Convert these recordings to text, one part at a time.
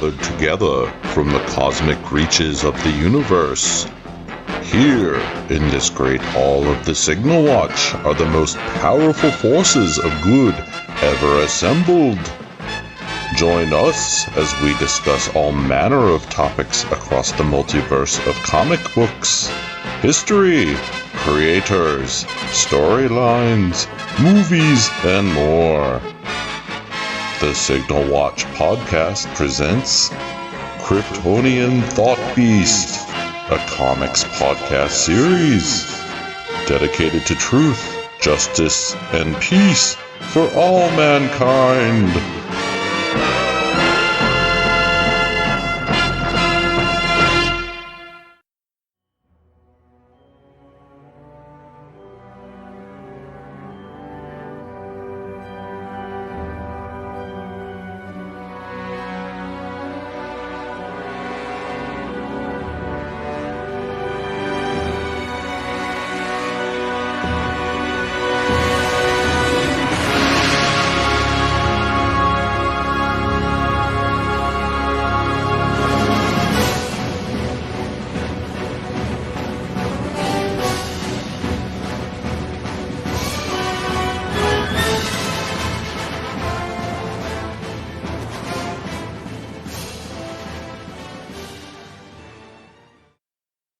gathered together from the cosmic reaches of the universe. Here, in this great hall of the Signal Watch, are the most powerful forces of good ever assembled. Join us as we discuss all manner of topics across the multiverse of comic books, history, creators, storylines, movies, and more. The Signal Watch podcast presents Kryptonian Thought Beast, a comics podcast series dedicated to truth, justice, and peace for all mankind.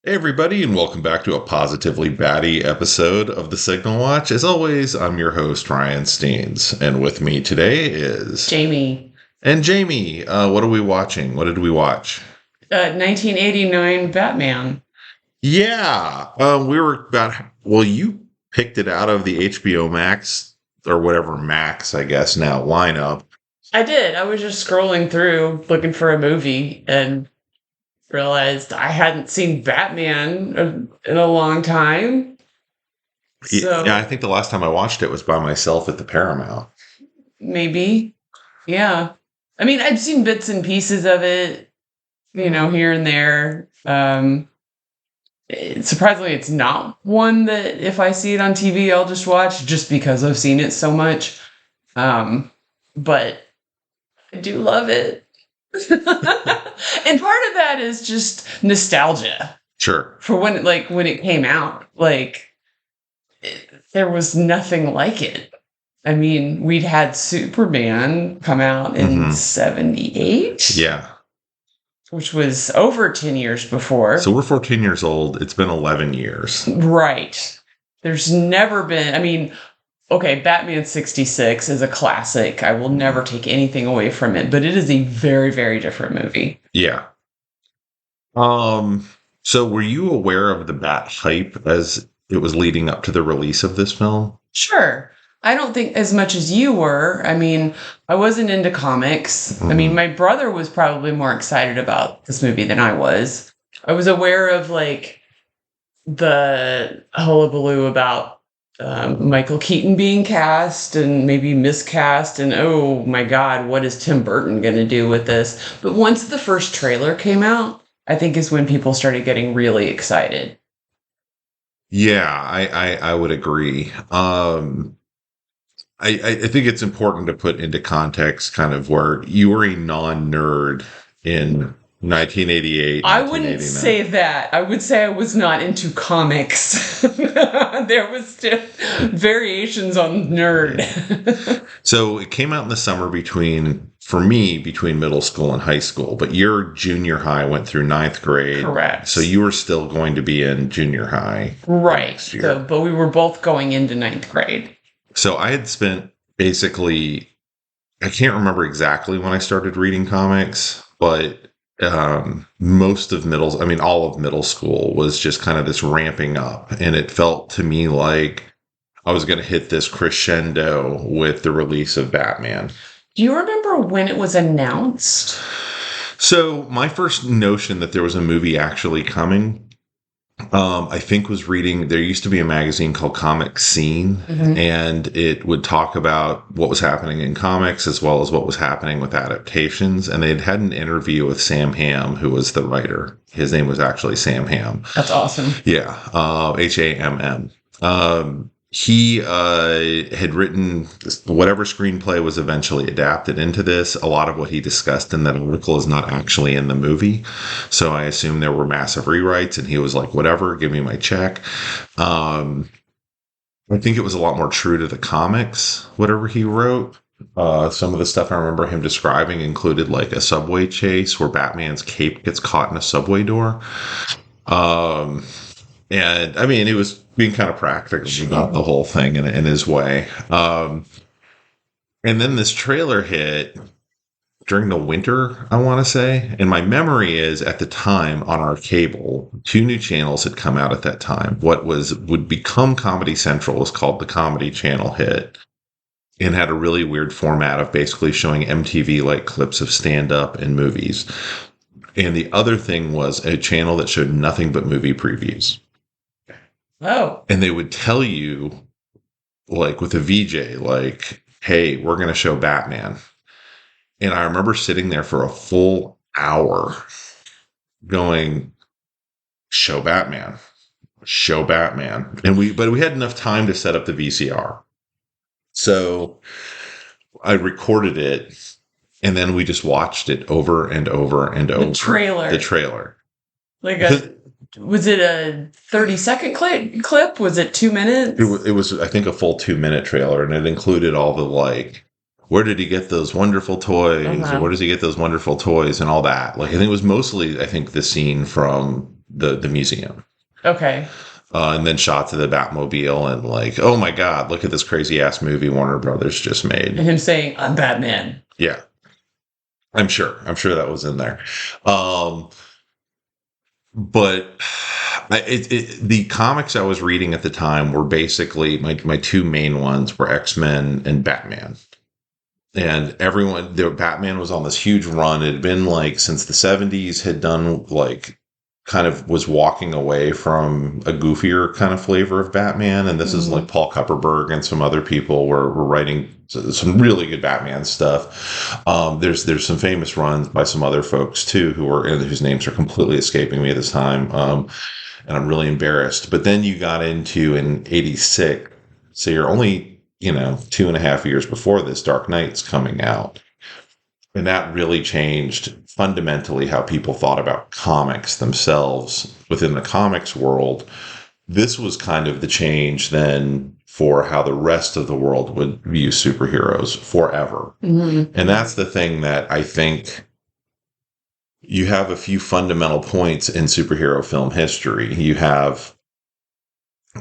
Hey everybody, and welcome back to a positively batty episode of the Signal Watch. As always, I'm your host, Ryan Steens, and with me today is... Jamie. And Jamie, what are we watching? What did we watch? 1989 Batman. Yeah, we were about... Well, you picked it out of the HBO Max, or whatever Max, I guess, now, lineup. I did. I was just scrolling through, looking for a movie, and realized I hadn't seen Batman in a long time. So, yeah, I think the last time I watched it was by myself at the Paramount. Maybe. Yeah. I mean, I've seen bits and pieces of it, here and there. Surprisingly, it's not one that if I see it on TV, I'll just watch just because I've seen it so much. But I do love it. And part of that is just nostalgia. Sure. For when it came out, there was nothing like it. I mean, we'd had Superman come out in 78. Yeah. Which was over 10 years before. So we're 14 years old. It's been 11 years. Right. There's never been, okay, Batman 66 is a classic. I will never take anything away from it, but it is a very, very different movie. Yeah. So were you aware of the Bat hype as it was leading up to the release of this film? Sure. I don't think as much as you were. I wasn't into comics. Mm-hmm. My brother was probably more excited about this movie than I was. I was aware of, the hullabaloo about Michael Keaton being cast and maybe miscast, and oh my God, what is Tim Burton going to do with this? But once the first trailer came out, I think is when people started getting really excited. Yeah, I would agree. I think it's important to put into context kind of where you were a non-nerd in 1988. I wouldn't say that. I would say I was not into comics. There was still variations on nerd. Yeah. So it came out in the summer between middle school and high school, but your junior high went through 9th grade. Correct. So you were still going to be in junior high. Right. Next year. But we were both going into 9th grade. So I had spent basically, I can't remember exactly when I started reading comics, but most of all of middle school was just kind of this ramping up, and it felt to me like I was going to hit this crescendo with the release of Batman. Do you remember when it was announced? So my first notion that there was a movie actually coming, I think was reading, there used to be a magazine called Comic Scene, and it would talk about what was happening in comics as well as what was happening with adaptations. And they'd had an interview with Sam Hamm, who was the writer. His name was actually Sam Hamm. That's awesome. Yeah. Hamm. he had written whatever screenplay was eventually adapted into this. A lot of what he discussed in that article is not actually in the movie. So I assume there were massive rewrites, and he was like, whatever, give me my check. I think it was a lot more true to the comics, whatever he wrote. Some of the stuff I remember him describing included like a subway chase where Batman's cape gets caught in a subway door. And I mean, he was being kind of practical about the whole thing in his way. And then this trailer hit during the winter, I want to say. And my memory is at the time on our cable, 2 new channels had come out at that time. What would become Comedy Central was called the Comedy Channel hit, and had a really weird format of basically showing MTV-like clips of stand-up and movies. And the other thing was a channel that showed nothing but movie previews. Oh. And they would tell you, like with a VJ, like, hey, we're going to show Batman. And I remember sitting there for a full hour going, show Batman. And we had enough time to set up the VCR. So I recorded it, and then we just watched it over and over and over. The trailer. Was it a 30-second clip? Was it 2 minutes? It was, I think, a full 2-minute trailer, and it included all the, like, where did he get those wonderful toys? Uh-huh. Where does he get those wonderful toys and all that? Like, I think it was mostly, the scene from the museum. Okay. And then shots of the Batmobile and like, oh my God, look at this crazy ass movie Warner Brothers just made. And him saying, I'm Batman. Yeah. I'm sure that was in there. But the comics I was reading at the time were basically my 2 main ones were X-Men and Batman. And Batman was on this huge run. It had been like since the 70s, had done like kind of was walking away from a goofier kind of flavor of Batman. And this is like Paul Kupperberg and some other people were writing some really good Batman stuff. There's some famous runs by some other folks too, whose names are completely escaping me at this time. And I'm really embarrassed. But then you got into in 86. So you're only, 2.5 years before this, Dark Knight's coming out. And that really changed fundamentally how people thought about comics themselves within the comics world. This was kind of the change then for how the rest of the world would view superheroes forever. Mm-hmm. And that's the thing that I think you have a few fundamental points in superhero film history. You have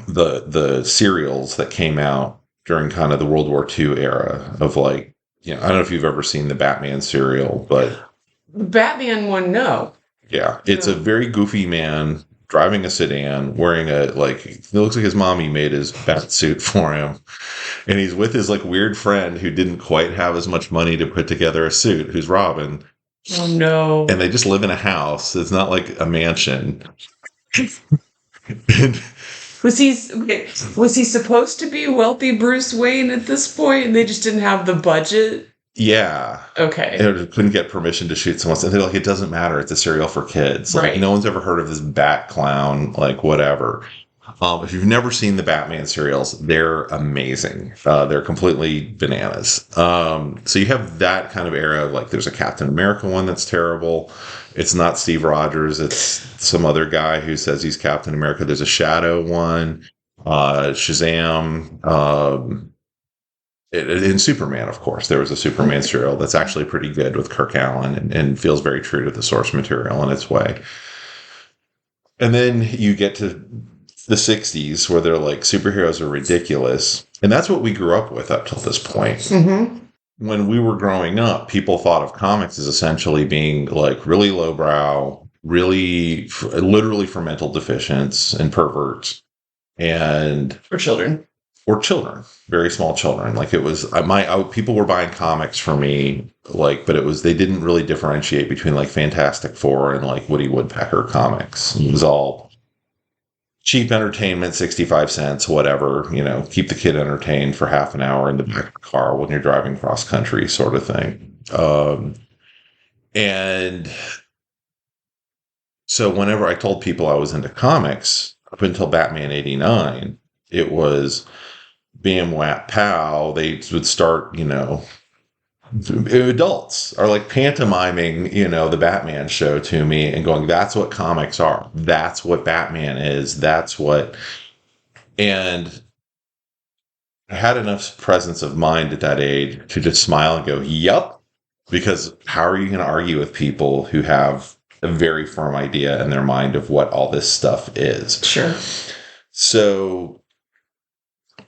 the serials that came out during kind of the World War II era of like, I don't know if you've ever seen the Batman serial, but Batman one, no. Yeah, it's a very goofy man driving a sedan, wearing it looks like his mommy made his bat suit for him, and he's with his like weird friend who didn't quite have as much money to put together a suit, who's Robin. Oh no! And they just live in a house. It's not like a mansion. Was he supposed to be wealthy Bruce Wayne at this point, and they just didn't have the budget? Yeah. Okay. And couldn't get permission to shoot someone. And they're like, it doesn't matter. It's a serial for kids. Like, right. No one's ever heard of this bat clown, like whatever. If you've never seen the Batman serials, they're amazing. They're completely bananas. So you have that kind of era. Like there's a Captain America one that's terrible. It's not Steve Rogers. It's some other guy who says he's Captain America. There's a Shadow one, Shazam, in Superman, of course. There was a Superman serial that's actually pretty good with Kirk Allen and feels very true to the source material in its way. And then you get to the 60s where they're like, superheroes are ridiculous. And that's what we grew up with up till this point. Mm-hmm. When we were growing up, people thought of comics as essentially being like really lowbrow, really literally for mental deficients and perverts. And or children, very small children. Like it was people were buying comics for me, like, but they didn't really differentiate between like Fantastic Four and like Woody Woodpecker comics. It was all cheap entertainment, 65 cents, whatever, keep the kid entertained for half an hour in the back of the car when you're driving cross country sort of thing. And so whenever I told people I was into comics up until Batman 89, it was bam whap pow, they would start, adults are like pantomiming, the Batman show to me and going, that's what comics are. That's what Batman is. And I had enough presence of mind at that age to just smile and go, yup. Because how are you going to argue with people who have a very firm idea in their mind of what all this stuff is? Sure. So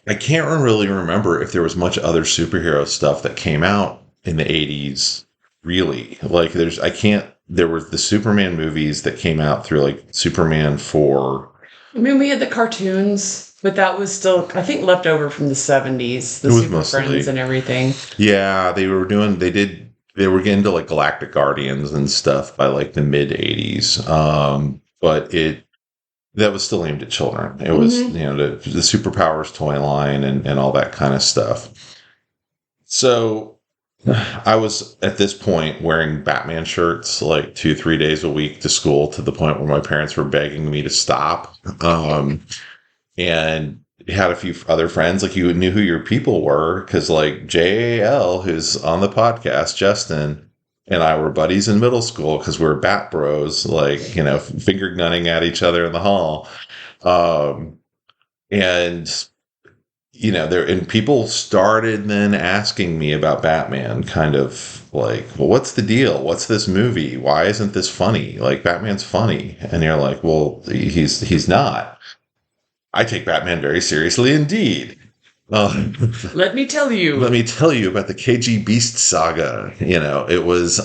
I can't really remember if there was much other superhero stuff that came out in the 80s, really. Like, there were the Superman movies that came out through, like, Superman 4. I mean, we had the cartoons, but that was still, I think, left over from the 70s, the Super Friends and everything. Yeah, they were getting to, like, Galactic Guardians and stuff by, like, the mid 80s. But that was still aimed at children. It was, the Superpowers toy line and all that kind of stuff. So I was at this point wearing Batman shirts like 2-3 days a week to school, to the point where my parents were begging me to stop. And had a few other friends, like, you knew who your people were, because like JAL, who's on the podcast, Justin, and I were buddies in middle school because we were Bat Bros, like, finger gunning at each other in the hall. And people started then asking me about Batman, kind of like, well, what's the deal? What's this movie? Why isn't this funny? Like, Batman's funny. And you're like, well, he's not. I take Batman very seriously indeed. Let me tell you about the KG Beast saga. It was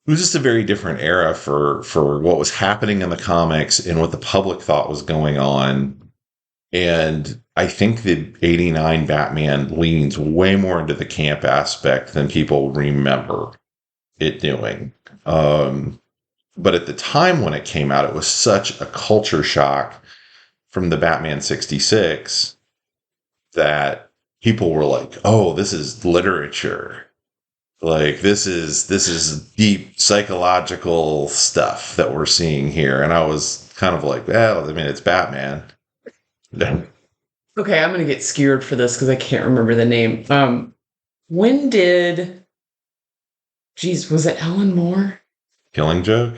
just a very different era for what was happening in the comics and what the public thought was going on. And I think the 89 Batman leans way more into the camp aspect than people remember it doing. But at the time when it came out, it was such a culture shock from the Batman 66 that people were like, oh, this is literature. Like, this is deep psychological stuff that we're seeing here. And I was kind of like, well, I mean, it's Batman. Okay, I'm going to get skewered for this because I can't remember the name. When did... Geez, was it Alan Moore? Killing Joke?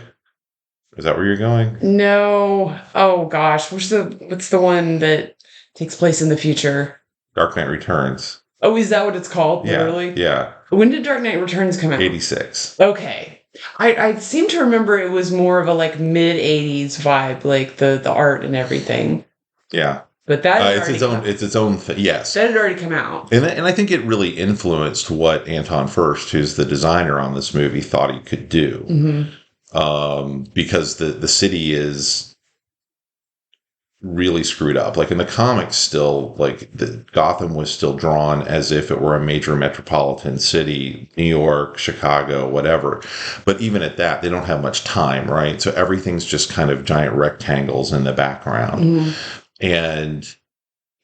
Is that where you're going? No. Oh, gosh. What's the one that takes place in the future? Dark Knight Returns. Oh, is that what it's called? Yeah, literally? Yeah. When did Dark Knight Returns come out? 86. Okay. I seem to remember it was more of a, like, mid-80s vibe, like the art and everything. Yeah. But that it's its own thing. Yes, that had already come out, and I think it really influenced what Anton Furst, who's the designer on this movie, thought he could do. Mm-hmm. Because the city is really screwed up. Like, in the comics, still, like, Gotham was still drawn as if it were a major metropolitan city, New York, Chicago, whatever. But even at that, they don't have much time, right? So everything's just kind of giant rectangles in the background. Mm-hmm. And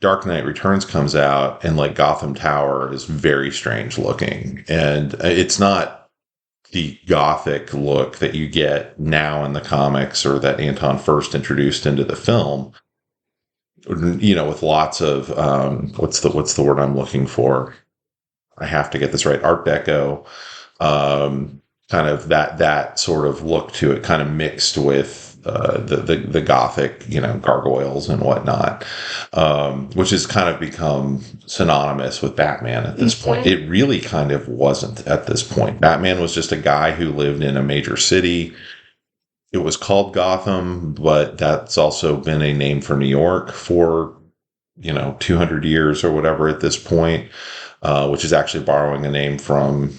Dark Knight Returns comes out, and, like, Gotham Tower is very strange looking. And it's not the gothic look that you get now in the comics, or that Anton Furst introduced into the film. With lots of what's the word I'm looking for? I have to get this right. Art Deco, kind of that sort of look to it, kind of mixed with the gothic, gargoyles and whatnot, which has kind of become synonymous with Batman at this point. It really kind of wasn't at this point. Batman was just a guy who lived in a major city. It was called Gotham, but that's also been a name for New York for, 200 years or whatever at this point, which is actually borrowing a name from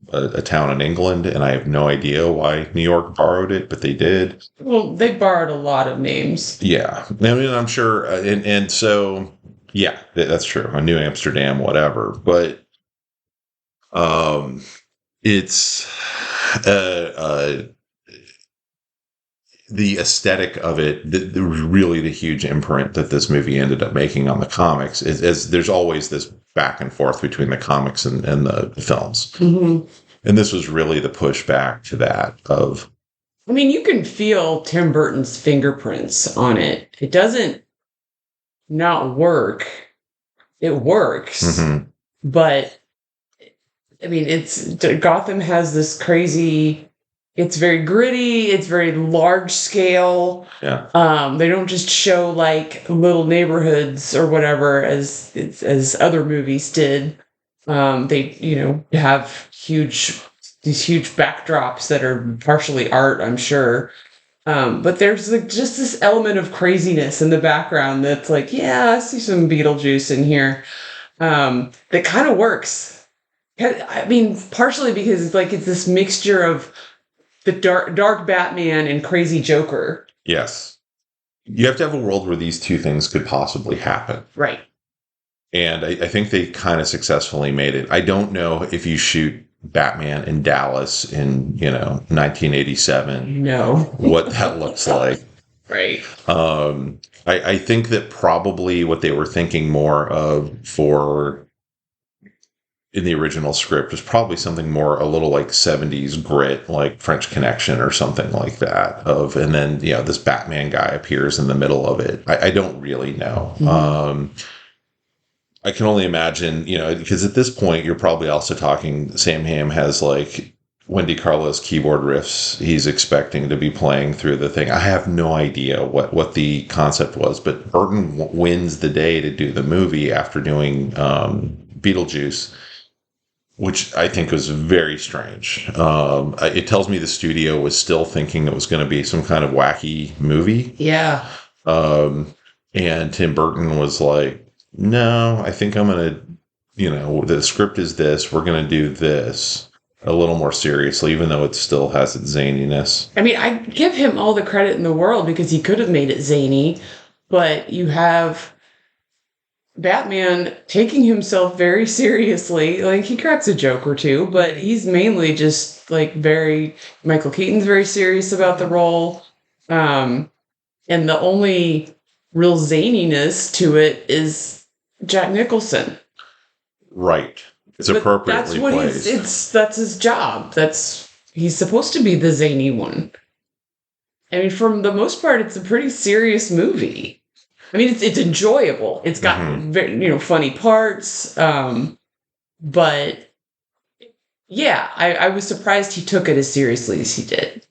a town in England, and I have no idea why New York borrowed it, but they did. Well, they borrowed a lot of names. Yeah, I mean, I'm sure, and so, yeah, that's true. New Amsterdam, whatever, but it's the aesthetic of it, really the huge imprint that this movie ended up making on the comics is there's always this back and forth between the comics and the films. Mm-hmm. And this was really the pushback to that of... I mean, you can feel Tim Burton's fingerprints on it. It doesn't not work. it works. Mm-hmm. But I mean, Gotham has this crazy. It's very gritty. It's very large scale. Yeah. They don't just show like little neighborhoods or whatever as other movies did. They have these huge backdrops that are partially art, I'm sure. But there's like just this element of craziness in the background that's like, yeah, I see some Beetlejuice in here. That kind of works. I mean, partially because it's this mixture of the dark Batman and crazy Joker. Yes. You have to have a world where these two things could possibly happen. Right. And I think they kind of successfully made it. I don't know if you shoot Batman in Dallas in, 1987. No. What that looks like. Right. I think that probably what they were thinking more of in the original script was probably something more a little like 70s grit, like French Connection or something like that. And then, this Batman guy appears in the middle of it. I don't really know. Mm-hmm. I can only imagine, because at this point, you're probably also talking, Sam Hamm has like Wendy Carlos keyboard riffs he's expecting to be playing through the thing. I have no idea what the concept was, but Burton wins the day to do the movie after doing Beetlejuice, which I think was very strange. It tells me the studio was still thinking it was going to be some kind of wacky movie. Yeah. And Tim Burton was like, no, I think I'm going to, the script is this. We're going to do this a little more seriously, even though it still has its zaniness. I mean, I give him all the credit in the world because he could have made it zany, but you have Batman taking himself very seriously. Like, he cracks a joke or two, but he's mainly just like Michael Keaton's very serious about the role. And the only real zaniness to it is Jack Nicholson. Right. It's appropriately placed. That's his job. He's supposed to be the zany one. I mean, for the most part, it's a pretty serious movie. I mean, it's enjoyable. It's got very, funny parts. But yeah, I was surprised he took it as seriously as he did.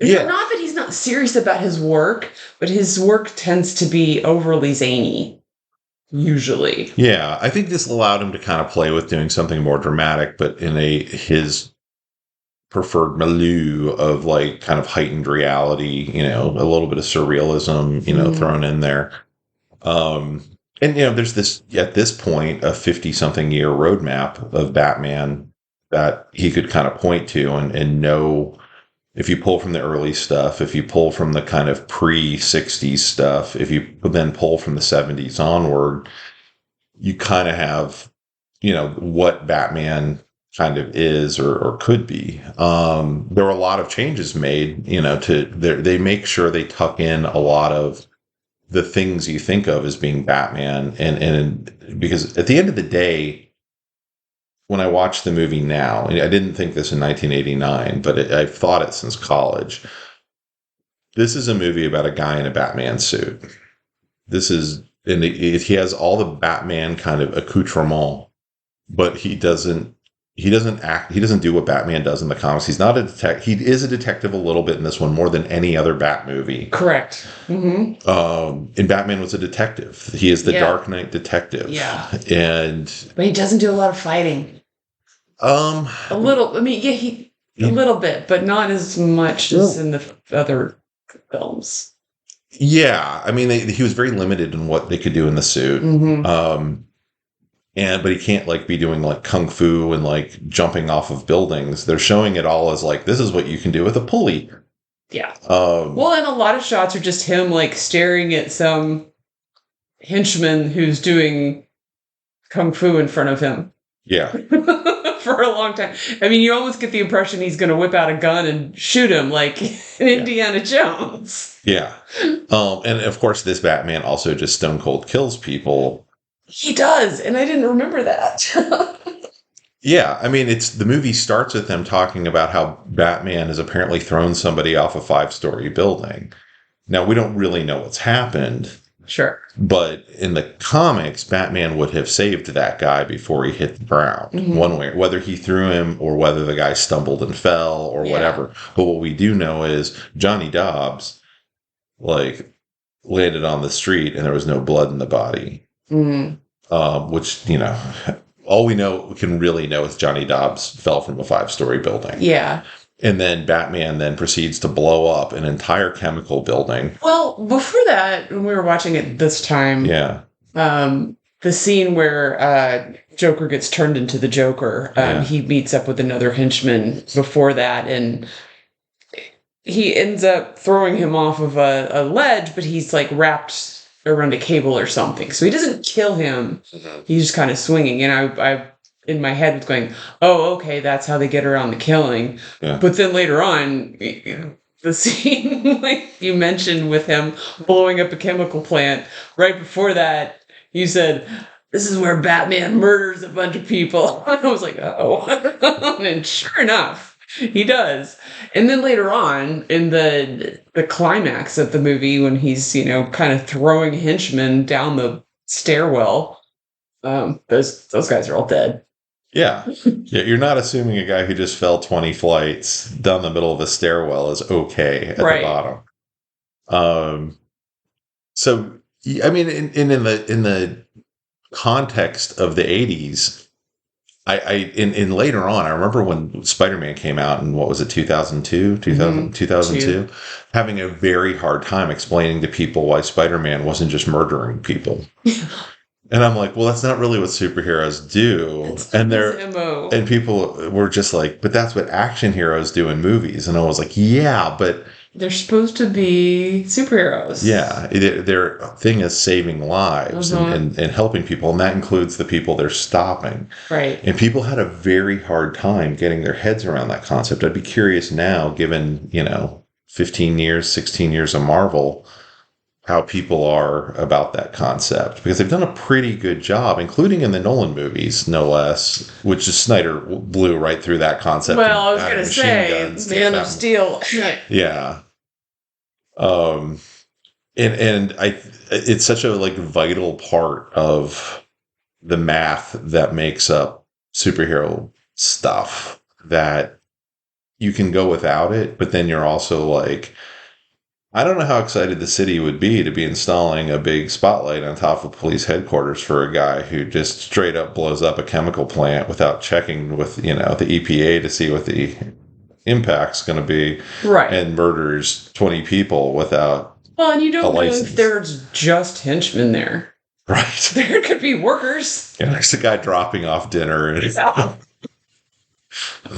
Yeah. Not that he's not serious about his work, but his work tends to be overly zany. Usually. Yeah, I think this allowed him to kind of play with doing something more dramatic, but in his preferred milieu of like kind of heightened reality, a little bit of surrealism, thrown in there. And there's this, at this point, a 50-something year roadmap of Batman that he could kind of point to and know. If you pull from the early stuff, if you pull from the kind of pre-60s stuff, if you then pull from the 70s onward, you kind of have, what Batman kind of is or could be. There were a lot of changes made, they make sure they tuck in a lot of the things you think of as being Batman. And because at the end of the day, when I watch the movie now, I didn't think this in 1989, but I've thought it since college. This is a movie about a guy in a Batman suit. He has all the Batman kind of accoutrement, but he doesn't do what Batman does in the comics. He's not a detective. He is a detective a little bit in this one, more than any other Bat movie. Correct. Mm-hmm. And Batman was a detective. He is the Dark Knight detective. Yeah. But he doesn't do a lot of fighting. A little. I mean, a little bit, but not as much as in the other films. Yeah, I mean, he was very limited in what they could do in the suit. Mm-hmm. But he can't be doing kung fu and jumping off of buildings. They're showing it all as this is what you can do with a pulley. Yeah. Well, and a lot of shots are just him staring at some henchman who's doing kung fu in front of him. Yeah. For a long time. I mean, you almost get the impression he's going to whip out a gun and shoot him like Indiana Jones. Yeah. And of course, this Batman also just stone cold kills people. He does, and I didn't remember that. Yeah, I mean, the movie starts with them talking about how Batman has apparently thrown somebody off a 5-story building. Now, we don't really know what's happened, Sure. But in the comics, Batman would have saved that guy before he hit the ground, one way, whether he threw him or whether the guy stumbled and fell or whatever. But what we do know is Johnny Dobbs, like, landed on the street and there was no blood in the body. Which, you know, all we can really know is Johnny Dobbs fell from a 5-story building. Yeah. And then Batman then proceeds to blow up an entire chemical building. Well, before that, when we were watching it this time, the scene where Joker gets turned into the Joker, he meets up with another henchman before that, and he ends up throwing him off of a ledge, but he's like wrapped around a cable or something. So he doesn't kill him. He's just kind of swinging. And I in my head was going, oh, okay, that's how they get around the killing. Yeah. But then later on, the scene like you mentioned with him blowing up a chemical plant, right before that, you said, this is where Batman murders a bunch of people. I was like, oh. And sure enough, he does. And then later on, in the climax of the movie, when he's, you know, kind of throwing henchmen down the stairwell, those guys are all dead. Yeah. You're not assuming a guy who just fell 20 flights down the middle of a stairwell is okay at the bottom. So, I mean, in the context of the 80s, in later on, I remember when Spider-Man came out in, what was it, 2002, 2002, having a very hard time explaining to people why Spider-Man wasn't just murdering people. And I'm like, well, that's not really what superheroes do. And people were just like, but that's what action heroes do in movies. And I was like, yeah, but they're supposed to be superheroes. Yeah, their thing is saving lives and helping people, and that includes the people they're stopping. Right. And people had a very hard time getting their heads around that concept. I'd be curious now, given, 15 years, 16 years of Marvel, how people are about that concept, because they've done a pretty good job, including in the Nolan movies, no less, which is Snyder blew right through that concept. Well, I was going to say, Man of Steel. Yeah. And it's such a vital part of the math that makes up superhero stuff that you can go without it, but then you're also like, I don't know how excited the city would be to be installing a big spotlight on top of police headquarters for a guy who just straight up blows up a chemical plant without checking with, the EPA to see what the impact's going to be. Right. And murders 20 people without Well, and you don't know if there's just henchmen there. Right. There could be workers. Yeah, there's a guy dropping off dinner. And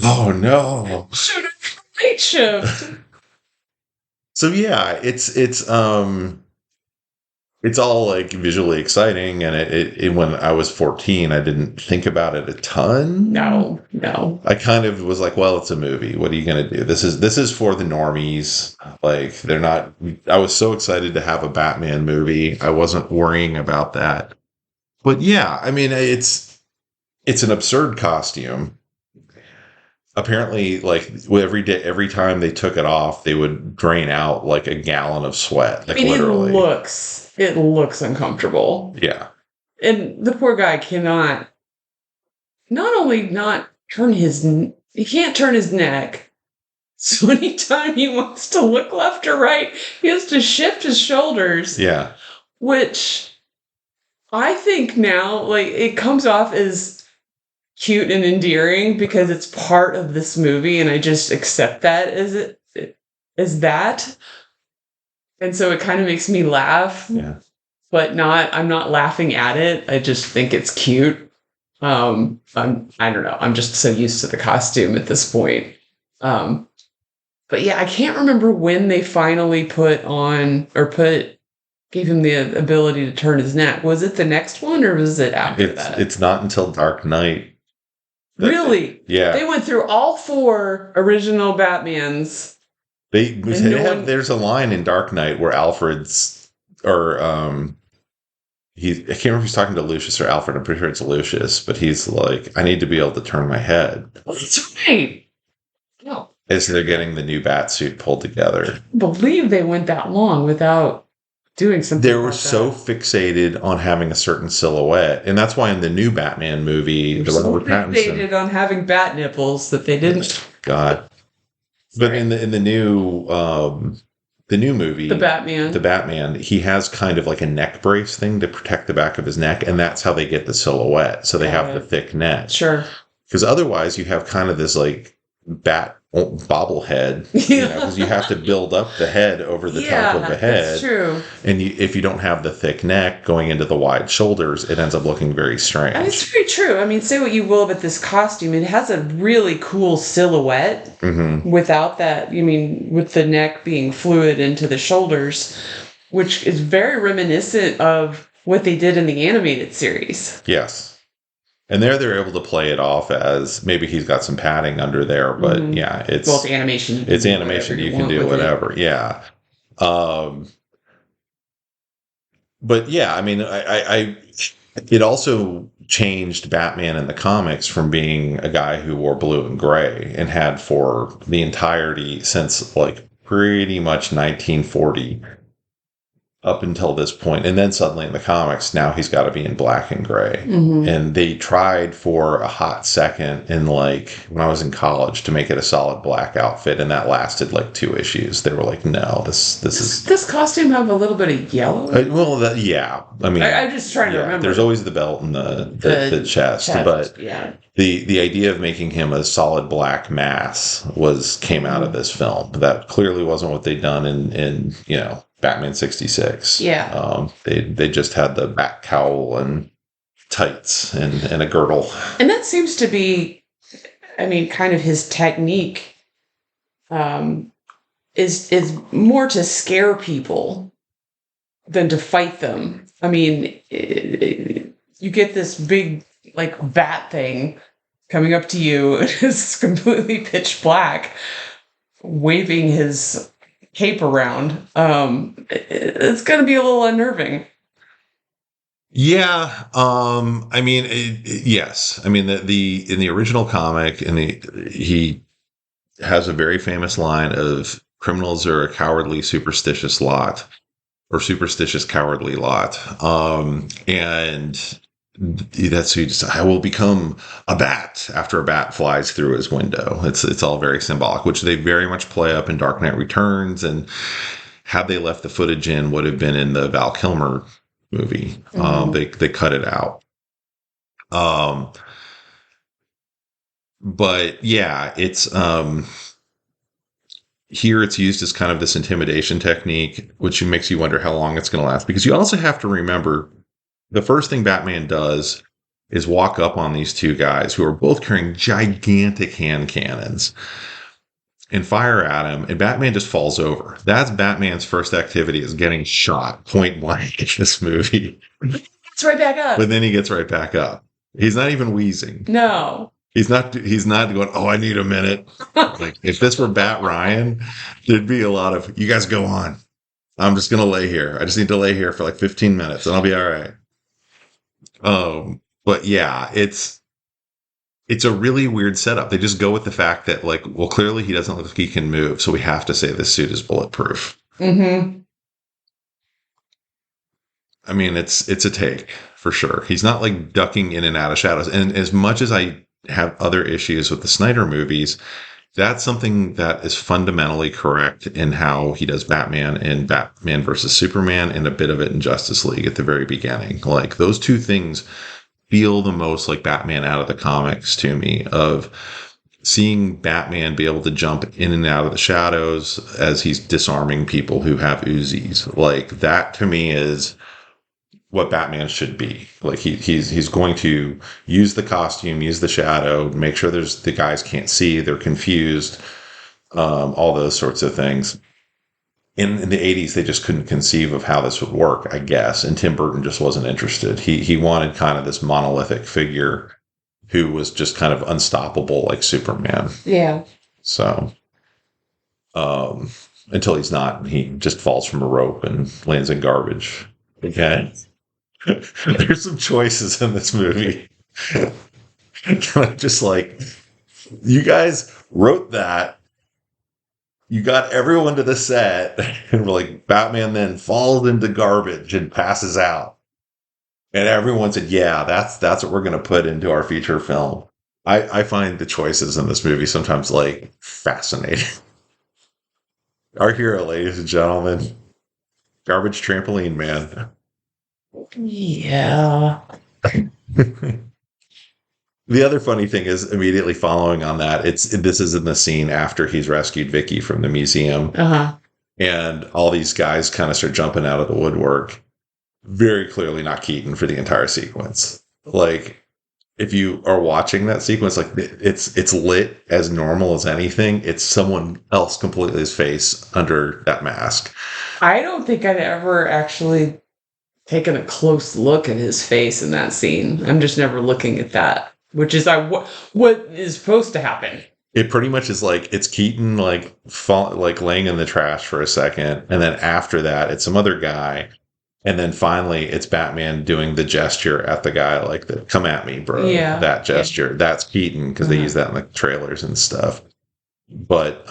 oh, no. Shoot it for late shift. So yeah, it's all visually exciting, and it when I was 14, I didn't think about it a ton. No. I kind of was like, well, it's a movie. What are you gonna do? This is for the normies. They're not. I was so excited to have a Batman movie. I wasn't worrying about that. But yeah, I mean, it's an absurd costume. Apparently, every time they took it off, they would drain out a gallon of sweat. Literally, it looks uncomfortable. Yeah, and the poor guy cannot. Not only not turn he can't turn his neck. So anytime he wants to look left or right, he has to shift his shoulders. Yeah, which I think now, it comes off as cute and endearing because it's part of this movie, and I just accept that as that. And so it kind of makes me laugh. Yeah. But I'm not laughing at it. I just think it's cute. I don't know. I'm just so used to the costume at this point. But yeah, I can't remember when they finally gave him the ability to turn his neck. Was it the next one or was it after that? It's not until Dark Knight. Really? Yeah. They went through all 4 original Batmans. There's a line in Dark Knight where Alfred's, or I can't remember if he's talking to Lucius or Alfred. I'm pretty sure it's Lucius, but he's like, I need to be able to turn my head. That's right. No. As they're getting the new bat suit pulled together. I believe they went that long without doing something. They were so fixated on having a certain silhouette, and that's why in the new Batman movie, the Robert Pattinson, fixated on having bat nipples that they didn't. God. But in the new movie, The Batman, he has kind of like a neck brace thing to protect the back of his neck, and that's how they get the silhouette. So they have the thick neck. Sure. Because otherwise, you have kind of this like bat bobblehead, because you have to build up the head over the top of the head. That's true. And if you don't have the thick neck going into the wide shoulders, it ends up looking very strange. I mean, it's very true. I mean, say what you will about this costume, it has a really cool silhouette without that. I mean, with the neck being fluid into the shoulders, which is very reminiscent of what they did in the animated series. Yes. And they're able to play it off as maybe he's got some padding under there, but it's animation. It's animation. You can do whatever. Yeah. But yeah, I mean, I it also changed Batman in the comics from being a guy who wore blue and gray and had for the entirety since like pretty much 1940 up until this point. And then suddenly in the comics, now he's got to be in black and gray. And they tried for a hot second in like when I was in college to make it a solid black outfit, and that lasted like 2 issues. They were like, no, this costume have a little bit of yellow? Yeah. I mean, I'm just trying to remember. There's always the belt and the chest, but the idea of making him a solid black mass came out of this film. That clearly wasn't what they'd done in Batman 66. Yeah. They just had the bat cowl and tights and a girdle. And that seems to be, I mean, kind of his technique is more to scare people than to fight them. I mean, you get this big, like, bat thing coming up to you, and it's completely pitch black, waving his cape around. It's going to be a little unnerving. Yeah. I mean, yes. I mean, in the original comic, he has a very famous line of criminals are a cowardly, superstitious lot, or superstitious, cowardly lot. And that's who I will become a bat after a bat flies through his window. It's all very symbolic, which they very much play up in Dark Knight Returns, and had they left the footage in, would have been in the Val Kilmer movie. They cut it out. But yeah, it's here it's used as kind of this intimidation technique, which makes you wonder how long it's going to last, because you also have to remember the first thing Batman does is walk up on these two guys who are both carrying gigantic hand cannons and fire at him, and Batman just falls over. That's Batman's first activity, is getting shot point blank in this movie. It's right back up. But then he gets right back up. He's not even wheezing. No. He's not going, oh, I need a minute. Like, if this were Bat Ryan, there'd be a lot of, you guys go on. I'm just going to lay here. I just need to lay here for like 15 minutes and I'll be all right. But yeah, it's a really weird setup. They just go with the fact that, like, well, clearly he doesn't look like he can move, so we have to say this suit is bulletproof. I mean, it's a take for sure. He's not like ducking in and out of shadows. And as much as I have other issues with the Snyder movies, that's something that is fundamentally correct in how he does Batman in Batman versus Superman, and a bit of it in Justice League at the very beginning. Like, those two things feel the most like Batman out of the comics to me, of seeing Batman be able to jump in and out of the shadows as he's disarming people who have Uzis. Like, that to me is what Batman should be. Like, he's going to use the costume, use the shadow, make sure the guys can't see, they're confused, all those sorts of things. In the 80s, they just couldn't conceive of how this would work, I guess, and Tim Burton just wasn't interested. He wanted kind of this monolithic figure who was just kind of unstoppable, like Superman. Yeah. So, until he's not, he just falls from a rope and lands in garbage. Okay. There's some choices in this movie. I'm just like, you guys wrote that You got everyone to the set, and we're like, Batman then falls into garbage and passes out. And everyone said, yeah, that's what we're going to put into our feature film. I find the choices in this movie sometimes, like, fascinating. Our hero, ladies and gentlemen, garbage trampoline man. Yeah. The other funny thing is, immediately following on that, this is in the scene after he's rescued Vicky from the museum. Uh-huh. And all these guys kind of start jumping out of the woodwork. Very clearly not Keaton for the entire sequence. Like, if you are watching that sequence, like, it's lit as normal as anything. It's someone else completely's face under that mask. I don't think I'd ever actually taken a close look at his face in that scene. I'm just never looking at that, which is what is supposed to happen. It pretty much is like, it's Keaton like laying in the trash for a second, and then after that it's some other guy, and then finally it's Batman doing the gesture at the guy, like the "come at me, bro." Yeah, that gesture. That's Keaton, because they use that in the trailers and stuff. But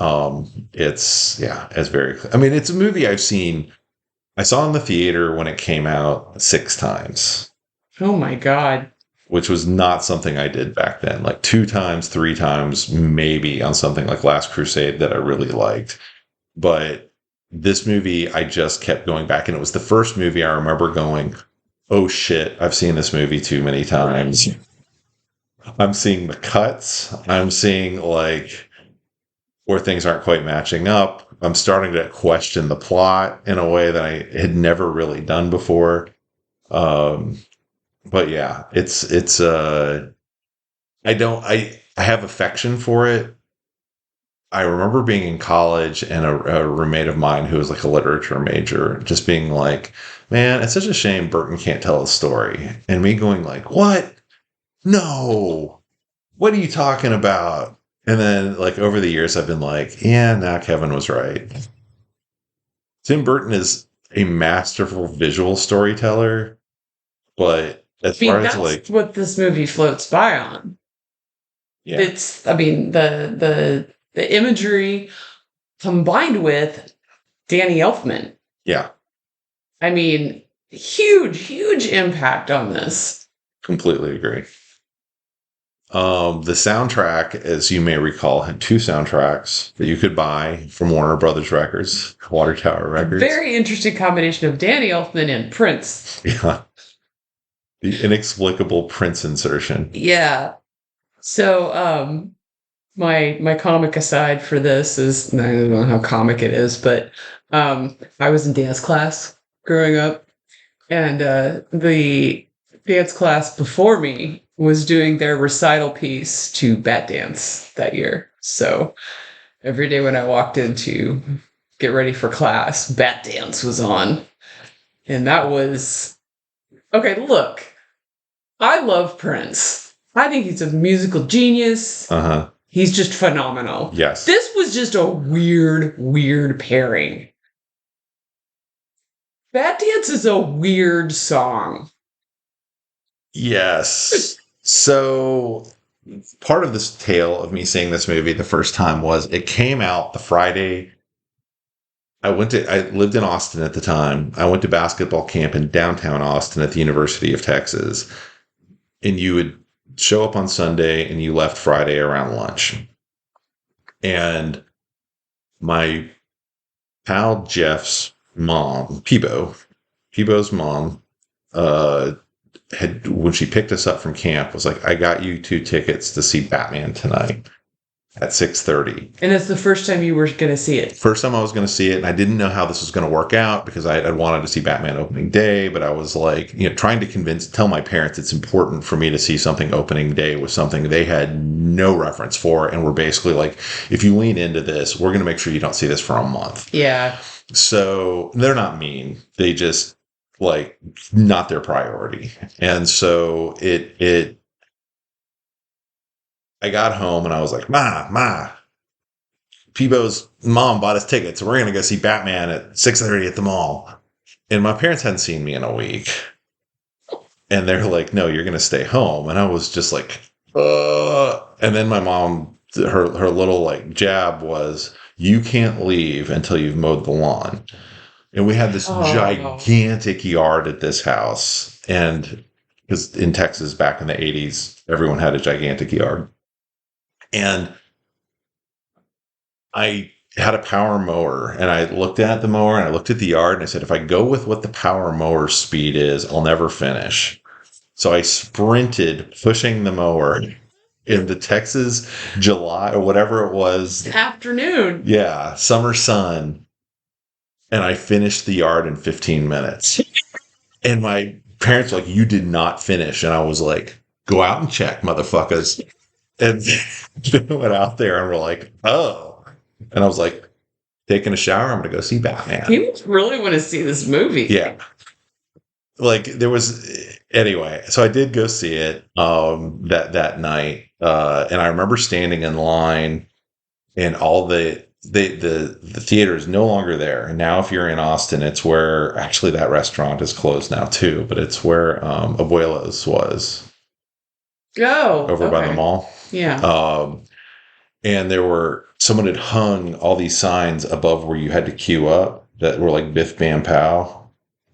it's very. I mean, it's a movie I saw in the theater when it came out 6 times. Oh my God. Which was not something I did back then. Like 2 times, 3 times, maybe on something like Last Crusade that I really liked. But this movie, I just kept going back. And it was the first movie I remember going, oh shit, I've seen this movie too many times. I'm seeing the cuts. I'm seeing like where things aren't quite matching up. I'm starting to question the plot in a way that I had never really done before. But yeah, I have affection for it. I remember being in college and a roommate of mine who was like a literature major just being like, man, it's such a shame Burton can't tell a story. And me going like, what? No. What are you talking about? And then like over the years, I've been like, yeah, nah, Kevin was right. Tim Burton is a masterful visual storyteller, but as far as like what this movie floats by on. Yeah. It's, I mean, the imagery combined with Danny Elfman. Yeah. I mean, huge impact on this. Completely agree. The soundtrack, as you may recall, had 2 soundtracks that you could buy from Warner Brothers Records, Water Tower Records. Very interesting combination of Danny Elfman and Prince. Yeah. The inexplicable Prince insertion. Yeah. So, my comic aside for this is, I don't know how comic it is, but I was in dance class growing up, and the dance class before me was doing their recital piece to Bat Dance that year. So every day when I walked in to get ready for class, Bat Dance was on. And that was... Okay, look. I love Prince. I think he's a musical genius. Uh-huh. He's just phenomenal. Yes. This was just a weird pairing. Bat Dance is a weird song. Yes. So part of this tale of me seeing this movie the first time was it came out the Friday. I lived in Austin at the time. I went to basketball camp in downtown Austin at the University of Texas. And you would show up on Sunday and you left Friday around lunch. And my pal Jeff's mom, Peebo's mom, when she picked us up from camp, was like, I got you 2 tickets to see Batman tonight at 6:30. And it's the first time you were going to see it. First time I was going to see it, and I didn't know how this was going to work out because I wanted to see Batman opening day, but I was like, trying to tell my parents it's important for me to see something opening day with something they had no reference for, and were basically like, if you lean into this, we're going to make sure you don't see this for a month. Yeah. So they're not mean. They just like not their priority. And so I got home and I was like, Ma, Peebo's mom bought us tickets. We're going to go see Batman at 6:30 at the mall. And my parents hadn't seen me in a week. And they're like, no, you're going to stay home. And I was just like, And then my mom, her little like jab was, you can't leave until you've mowed the lawn. And we had this gigantic yard at this house. And because in Texas back in the 80s, everyone had a gigantic yard. And I had a power mower, and I looked at the mower and I looked at the yard and I said, if I go with what the power mower speed is, I'll never finish. So I sprinted pushing the mower in the Texas July or whatever it was. Afternoon. Yeah, summer sun. And I finished the yard in 15 minutes. And my parents were like, you did not finish. And I was like, go out and check, motherfuckers. And they went out there and were like, oh. And I was like, taking a shower, I'm going to go see Batman. You really want to see this movie. Yeah. Like there was, anyway, so I did go see it that night. And I remember standing in line, and all the theater is no longer there. And now if you're in Austin, it's where, actually that restaurant is closed now too, but it's where Abuela's was. Over by the mall. Yeah. And someone had hung all these signs above where you had to queue up that were like Biff Bam Pow.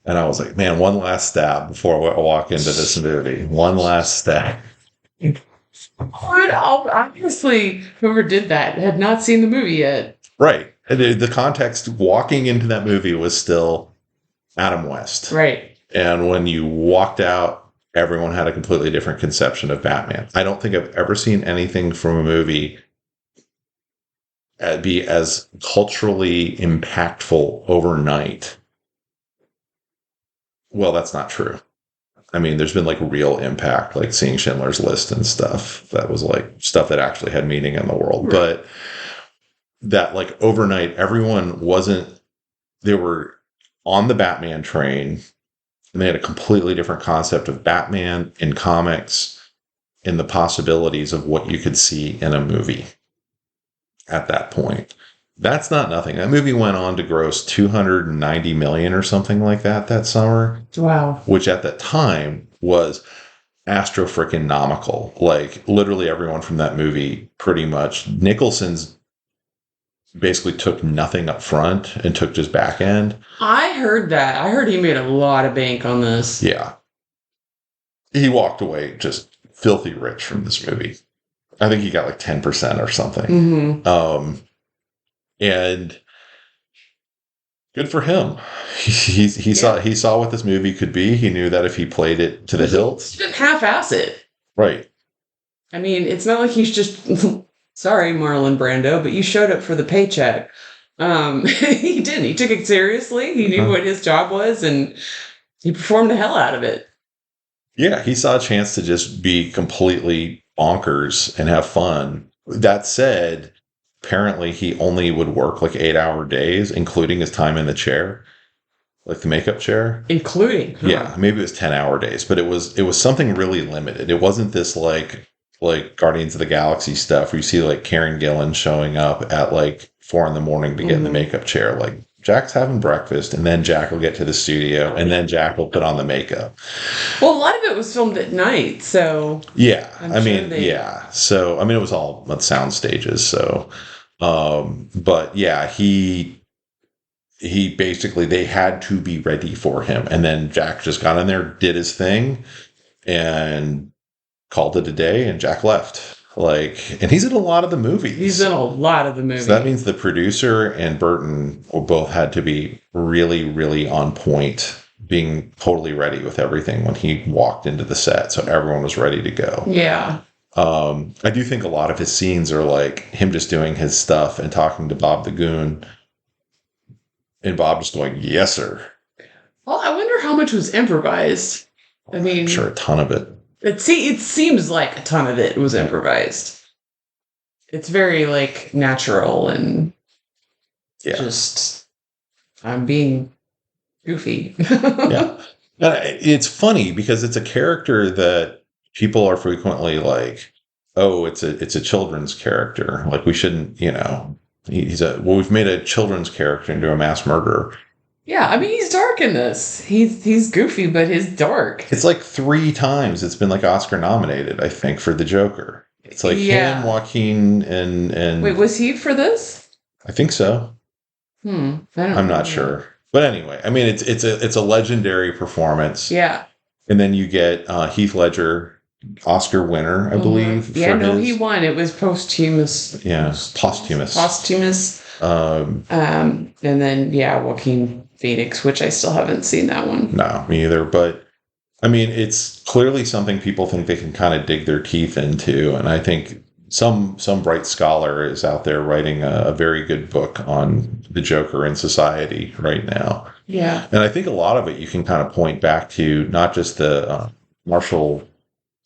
And I was like, man, one last stab before I walk into this movie. One last stab. Obviously, whoever did that had not seen the movie yet. Right. And the context walking into that movie was still Adam West. Right. And when you walked out, everyone had a completely different conception of Batman. I don't think I've ever seen anything from a movie be as culturally impactful overnight. Well, that's not true. I mean, there's been like real impact, like seeing Schindler's List and stuff. That was like stuff that actually had meaning in the world. Right. But that like overnight, they were on the Batman train, and they had a completely different concept of Batman in comics and the possibilities of what you could see in a movie at that point. That's not nothing. That movie went on to gross $290 million or something like that summer. Wow. Which at that time was astro-freaking-nomical. Like literally everyone from that movie, pretty much. Nicholson's basically took nothing up front and took just back end. I heard that. I heard he made a lot of bank on this. Yeah. He walked away just filthy rich from this movie. I think he got like 10% or something. Mm-hmm. And good for him. He saw what this movie could be. He knew that if he played it to the hilt, he didn't half-ass it. Right. I mean, it's not like he's just sorry, Marlon Brando, but you showed up for the paycheck. He didn't. He took it seriously. He knew what his job was, and he performed the hell out of it. Yeah, he saw a chance to just be completely bonkers and have fun. That said, apparently he only would work like 8-hour days, including his time in the chair, like the makeup chair. Including? Huh. Yeah, maybe it was 10-hour days, but it was something really limited. It wasn't this like Guardians of the Galaxy stuff where you see like Karen Gillan showing up at like 4 a.m. to get in the makeup chair. Like Jack's having breakfast, and then Jack will get to the studio, and then Jack will put on the makeup. Well, a lot of it was filmed at night, so yeah, So I mean, it was all at sound stages. So, but yeah, he basically, they had to be ready for him, and then Jack just got in there, did his thing, and called it a day, and Jack left. And he's in a lot of the movies. So that means the producer and Burton both had to be really, really on point, being totally ready with everything when he walked into the set. So everyone was ready to go. Yeah. I do think a lot of his scenes are like him just doing his stuff and talking to Bob the Goon, and Bob just going, "Yes, sir." Well, I wonder how much was improvised. I mean, I'm sure a ton of it. It seems like a ton of it was improvised. It's very like natural and just I'm being goofy. Yeah, it's funny because it's a character that people are frequently like, "Oh, it's a children's character. Like we shouldn't, we've made a children's character into a mass murderer." Yeah, I mean, he's dark in this. He's goofy, but he's dark. It's like 3 times it's been like Oscar nominated, I think, for the Joker. It's like him, Joaquin, and... Wait, was he for this? I think so. I'm not sure. But anyway, I mean, it's a legendary performance. Yeah. And then you get Heath Ledger, Oscar winner, I believe. Yeah, no, he won. It was posthumous. Yeah, posthumous. And then, Joaquin Phoenix, which I still haven't seen that one. No, me either. But, I mean, it's clearly something people think they can kind of dig their teeth into. And I think some bright scholar is out there writing a very good book on the Joker in society right now. Yeah. And I think a lot of it you can kind of point back to not just the Marshall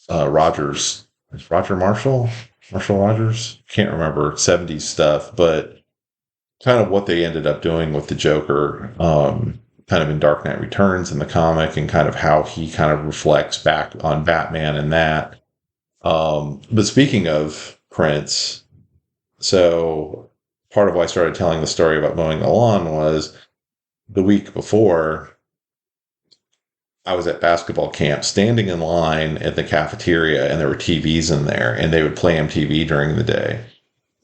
Rogers. Is Roger Marshall? Marshall Rogers? Can't remember. 70s stuff, but kind of what they ended up doing with the Joker, kind of in Dark Knight Returns in the comic, and kind of how he kind of reflects back on Batman and that. But speaking of Prince, so part of why I started telling the story about mowing the lawn was the week before, I was at basketball camp, standing in line at the cafeteria, and there were TVs in there, and they would play MTV during the day.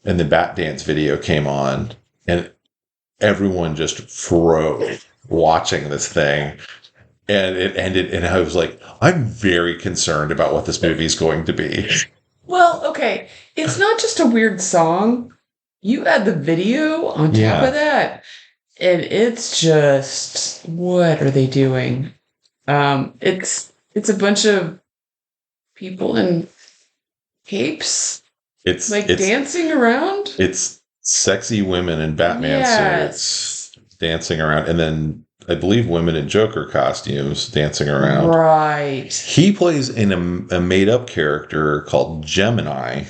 And the Bat Dance video came on, and everyone just froze watching this thing. And it ended, and I was like, I'm very concerned about what this movie is going to be. Well, okay. It's not just a weird song. You add the video on top of that, and it's just, what are they doing? It's a bunch of people in capes. It's dancing around. It's sexy women in Batman suits dancing around, and then I believe women in Joker costumes dancing around. Right. He plays in a made-up character called Gemini.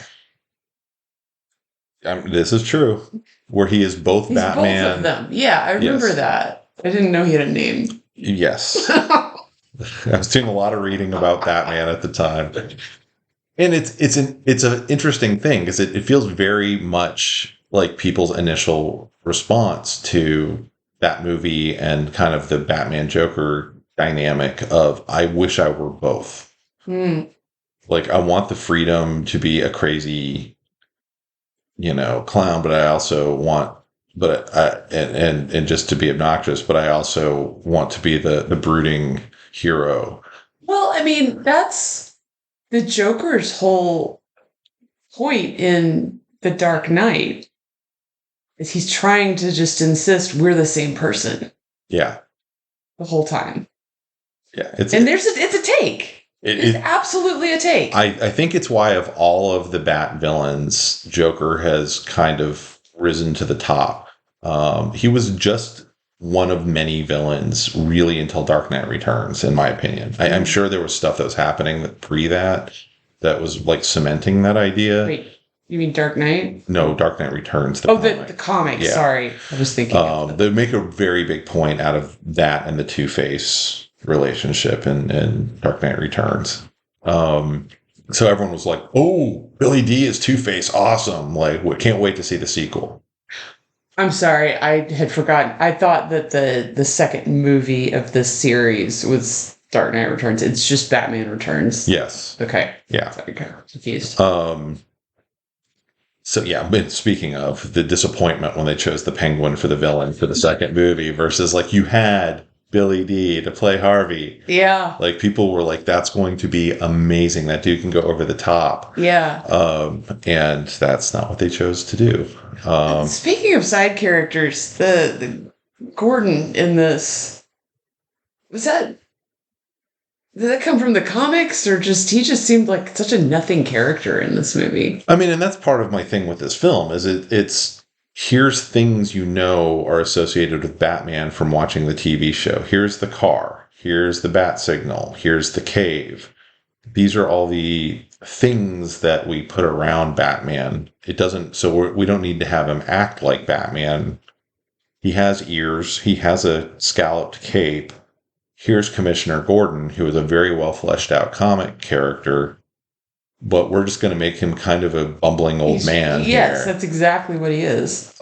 This is true, where he is both He's Batman. Both of them. Yeah, I remember that. I didn't know he had a name. Yes. I was doing a lot of reading about Batman at the time. And it's an interesting thing because it feels very much like people's initial response to that movie and kind of the Batman Joker dynamic of, I wish I were both. Like, I want the freedom to be a crazy, clown, but I also want, and just to be obnoxious, but I also want to be the brooding hero. Well, I mean, that's the Joker's whole point in The Dark Knight, is he's trying to just insist we're the same person. Yeah. The whole time. Yeah. It's a take. It's absolutely a take. I think it's why of all of the Bat villains, Joker has kind of risen to the top. He was just one of many villains really until Dark Knight Returns, in my opinion. I'm sure there was stuff that was happening pre that was like cementing that idea. Wait, you mean Dark Knight? No, Dark Knight Returns. The comic. Yeah. Sorry, I was thinking. They make a very big point out of that and the Two-Face relationship in Dark Knight Returns. So everyone was like, "Oh, Billy D is Two-Face, awesome! Like, we can't wait to see the sequel." I'm sorry, I had forgotten. I thought that the second movie of this series was Dark Knight Returns. It's just Batman Returns. Yes. Okay. Yeah. Sorry, confused. So yeah, but speaking of the disappointment when they chose the Penguin for the villain for the second movie versus like you had Billy D to play Harvey. Yeah. Like people were like, that's going to be amazing. That dude can go over the top. Yeah. And that's not what they chose to do. Speaking of side characters, the Gordon in this, did that come from the comics or he just seemed like such a nothing character in this movie? I mean, and that's part of my thing with this film is it's here's things are associated with Batman from watching the TV show. Here's the car. Here's the bat signal. Here's the cave. These are all the things that we put around Batman. We don't need to have him act like Batman. He has ears. He has a scalloped cape. Here's Commissioner Gordon, who is a very well fleshed out comic character, but we're just going to make him kind of a bumbling old man. Yes, that's exactly what he is.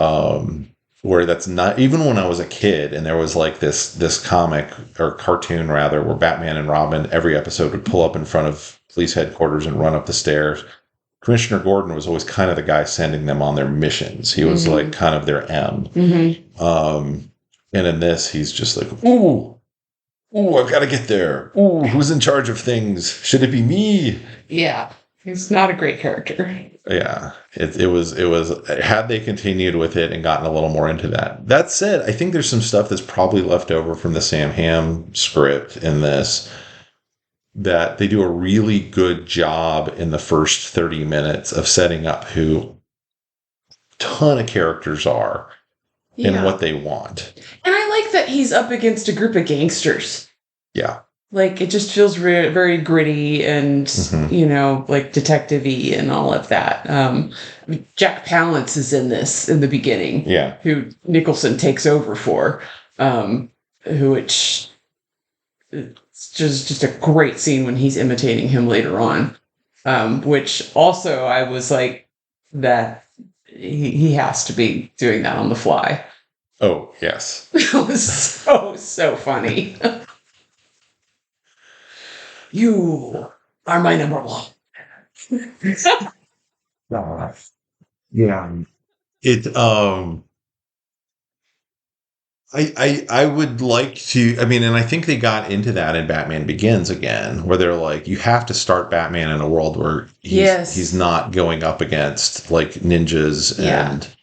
Where that's not, even when I was a kid and there was like this comic or cartoon rather, where Batman and Robin, every episode would pull up in front of police headquarters and run up the stairs. Commissioner Gordon was always kind of the guy sending them on their missions. He was like kind of their M. And in this, he's just like, ooh, I've got to get there. Ooh, who's in charge of things? Should it be me? Yeah. He's not a great character. Yeah, it was, had they continued with it and gotten a little more into that. That said, I think there's some stuff that's probably left over from the Sam Hamm script in this, that they do a really good job in the first 30 minutes of setting up who a ton of characters are and what they want. And I like that he's up against a group of gangsters. Yeah. Like, it just feels very gritty and, you know, like detective-y and all of that. Jack Palance is in this in the beginning. Yeah. Who Nicholson takes over for. It's just a great scene when he's imitating him later on. Which also I was like, that he has to be doing that on the fly. Oh, yes. It was so funny. You are my number one. Yeah. It I would like to, I mean, and I think they got into that in Batman Begins again, where they're like, you have to start Batman in a world where he's not going up against like ninjas and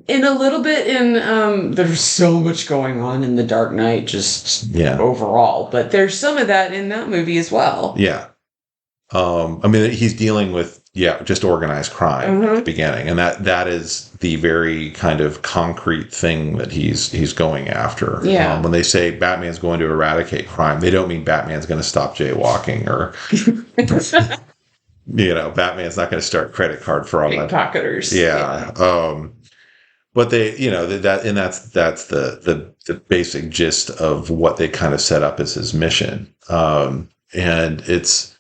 in a little bit there's so much going on in The Dark Knight just overall, but there's some of that in that movie as well. Yeah. I mean, he's dealing with just organized crime at the beginning, and that is the very kind of concrete thing that he's going after. Yeah. When they say Batman's going to eradicate crime, they don't mean Batman's going to stop jaywalking or you know, Batman's not going to start credit card fraud. Pickpocketers. Yeah. But they, you know, that's the basic gist of what they kind of set up as his mission. And it's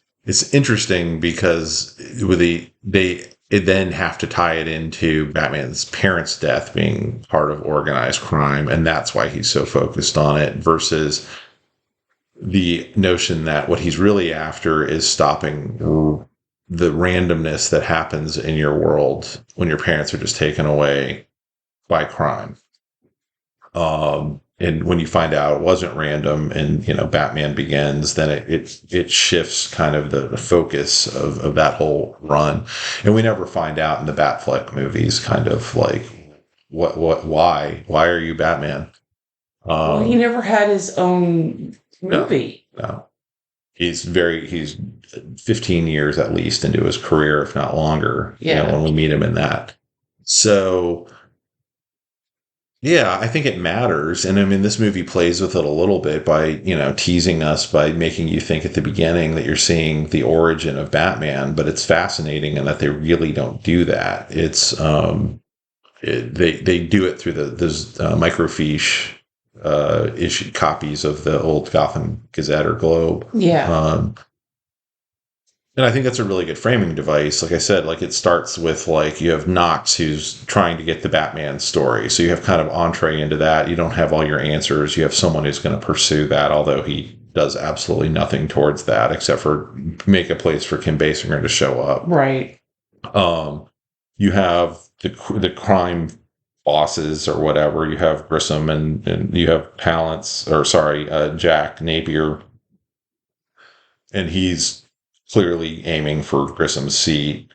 interesting because they then have to tie it into Batman's parents' death being part of organized crime, and that's why he's so focused on it, versus the notion that what he's really after is stopping the randomness that happens in your world when your parents are just taken away by crime. And when you find out it wasn't random and, you know, Batman Begins, then it shifts kind of the focus of that whole run. And we never find out in the Batfleck movies kind of like, why are you Batman? Well, he never had his own movie. No. He's 15 years at least into his career, if not longer, you know, when we meet him in that. So, yeah, I think it matters. And I mean, this movie plays with it a little bit by, you know, teasing us by making you think at the beginning that you're seeing the origin of Batman, but it's fascinating in that they really don't do that. It's, they do it through those microfiche issue copies of the old Gotham Gazette or Globe. Yeah. And I think that's a really good framing device. Like I said, like it starts with like you have Knox who's trying to get the Batman story. So you have kind of entree into that. You don't have all your answers. You have someone who's going to pursue that, although he does absolutely nothing towards that except for make a place for Kim Basinger to show up. Right. You have the crime bosses or whatever. You have Grissom and you have Jack Napier. And he's clearly aiming for Grissom's seat.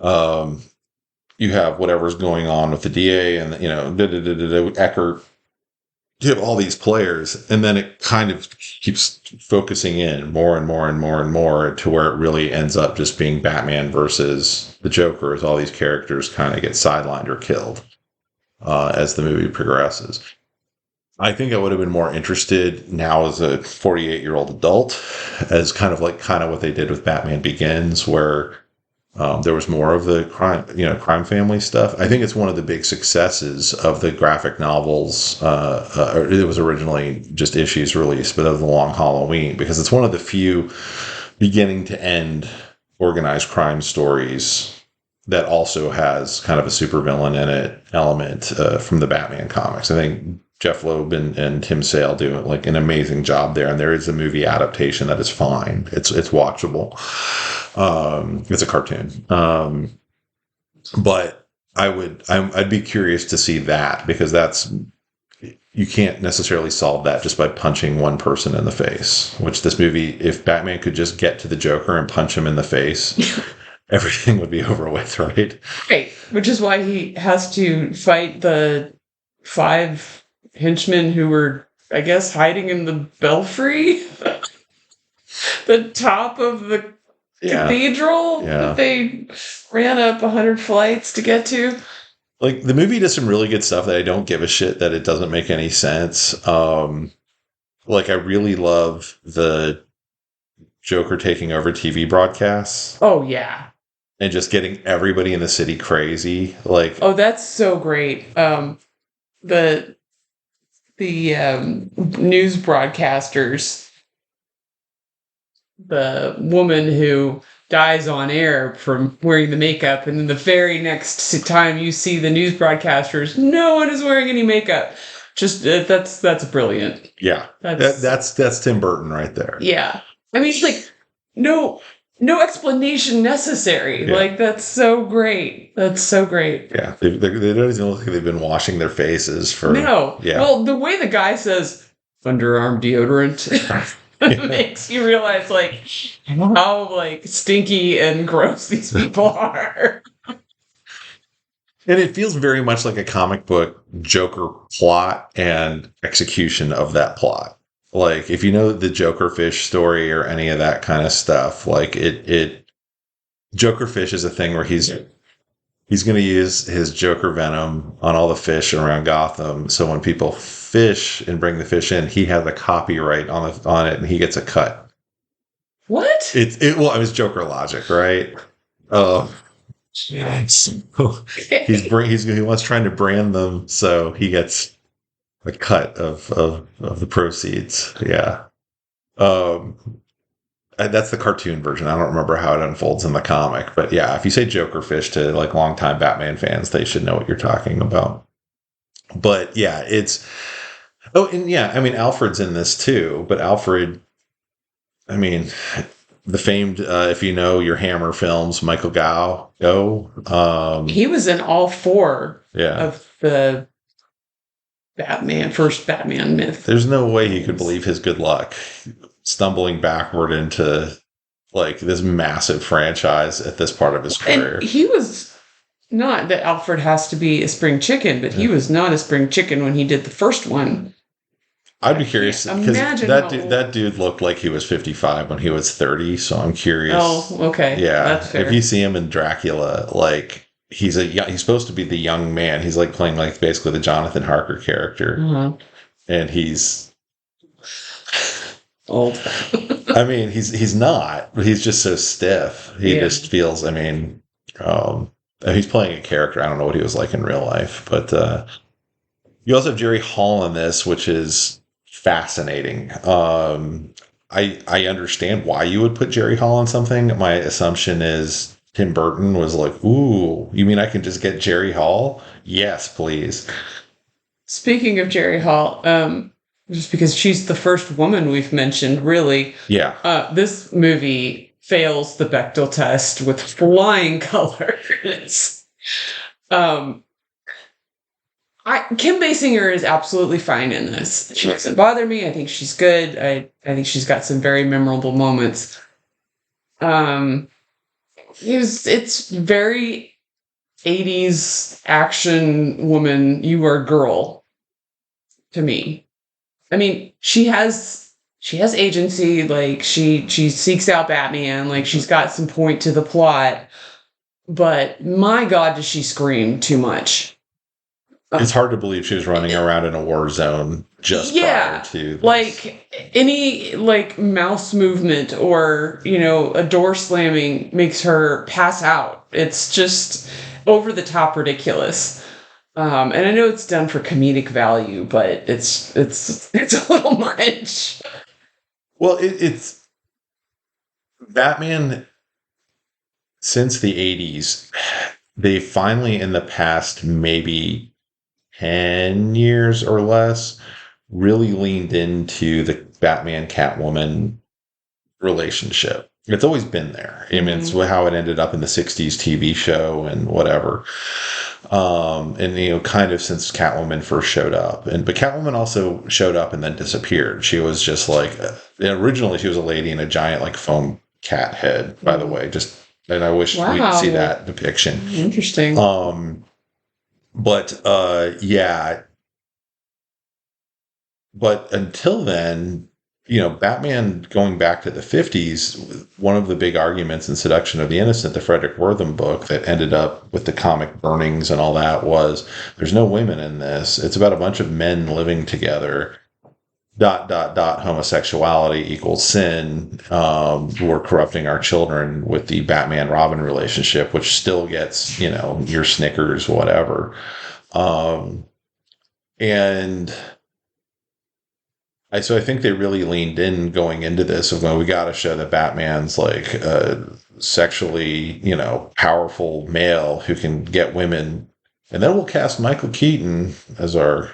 You have whatever's going on with the DA and, you know, Eckert. You have all these players, and then it kind of keeps focusing in more and more and more and more to where it really ends up just being Batman versus the Joker as all these characters kind of get sidelined or killed as the movie progresses. I think I would have been more interested now as a 48-year-old adult as kind of what they did with Batman Begins, where there was more of the crime family stuff. I think it's one of the big successes of the graphic novels. It was originally just issues released, but of the Long Halloween, because it's one of the few beginning to end organized crime stories that also has kind of a supervillain in it element from the Batman comics. I think Jeff Loeb and Tim Sale do like an amazing job there. And there is a movie adaptation that is fine. It's watchable. It's a cartoon. But I'd be curious to see that, because you can't necessarily solve that just by punching one person in the face, which this movie, if Batman could just get to the Joker and punch him in the face, everything would be over with, right? Right. Which is why he has to fight the 5 henchmen who were, I guess, hiding in the belfry. The top of the cathedral that they ran up 100 flights to get to. Like, the movie does some really good stuff that I don't give a shit that it doesn't make any sense. Like, I really love the Joker taking over TV broadcasts. Oh, yeah. And just getting everybody in the city crazy. Like, oh, that's so great. The news broadcasters, the woman who dies on air from wearing the makeup, and then the very next time you see the news broadcasters, no one is wearing any makeup. Just that's brilliant. Yeah, that's Tim Burton right there. Yeah, I mean, it's like no explanation necessary. Yeah. Like, that's so great. That's so great. Yeah, they don't even look like they've been washing their faces for. No. Yeah. Well, the way the guy says underarm deodorant makes you realize like how like stinky and gross these people are. And it feels very much like a comic book Joker plot and execution of that plot. Like, if you know the Joker fish story or any of that kind of stuff, like Joker fish is a thing where he's going to use his Joker venom on all the fish around Gotham. So when people fish and bring the fish in, he has a copyright on it, and he gets a cut. What? It was Joker logic, right? He wants trying to brand them, so he gets a cut of the proceeds. Yeah. That's the cartoon version. I don't remember how it unfolds in the comic, but yeah, if you say Joker fish to like longtime Batman fans, they should know what you're talking about. But yeah, I mean, Alfred's in this too, but Alfred, I mean, the famed, if you know your Hammer films, Michael Gough, he was in all 4 of the first Batman myth. There's no way he could believe his good luck stumbling backward into like this massive franchise at this part of his career. And he was not that Alfred has to be a spring chicken, but he was not a spring chicken when he did the first one. I'd be curious because that dude looked like he was 55 when he was 30, so I'm curious. Oh, okay. Yeah. That's fair. If you see him in Dracula, like he's supposed to be the young man. He's like playing like basically the Jonathan Harker character. Mm-hmm. And he's old. I mean, he's not. He's just so stiff. He just feels. I mean, he's playing a character. I don't know what he was like in real life, but you also have Jerry Hall in this, which is fascinating. I understand why you would put Jerry Hall on something. My assumption is Tim Burton was like, "Ooh, you mean I can just get Jerry Hall? Yes, please." Speaking of Jerry Hall, just because she's the first woman we've mentioned, really. Yeah. This movie fails the Bechdel test with flying colors. Kim Basinger is absolutely fine in this. She doesn't bother me. I think she's good. I think she's got some very memorable moments. It's very 80s action woman. You are a girl to me. I mean, she has agency. Like she seeks out Batman. Like she's got some point to the plot. But my God, does she scream too much? It's hard to believe she was running around in a war zone just prior to this. Like any like mouse movement or a door slamming makes her pass out. It's just over the top ridiculous. And I know it's done for comedic value, but it's a little much. Well, it's Batman since the 80s. They finally, in the past maybe 10 years or less, really leaned into the Batman Catwoman relationship. It's always been there. I mean, it's how it ended up in the 60s TV show and whatever. And, kind of since Catwoman first showed up. But Catwoman also showed up and then disappeared. She was just like, originally she was a lady in a giant, like, foam cat head, by the way. And I wish we could see that depiction. Interesting. Yeah. But until then, Batman going back to the 50s, one of the big arguments in Seduction of the Innocent, the Frederick Wortham book that ended up with the comic burnings and all that, was there's no women in this. It's about a bunch of men living together. ... homosexuality equals sin. We're corrupting our children with the Batman-Robin relationship, which still gets, your Snickers, whatever. So I think they really leaned in going into this of going, we got to show that Batman's like a sexually, powerful male who can get women. And then we'll cast Michael Keaton as our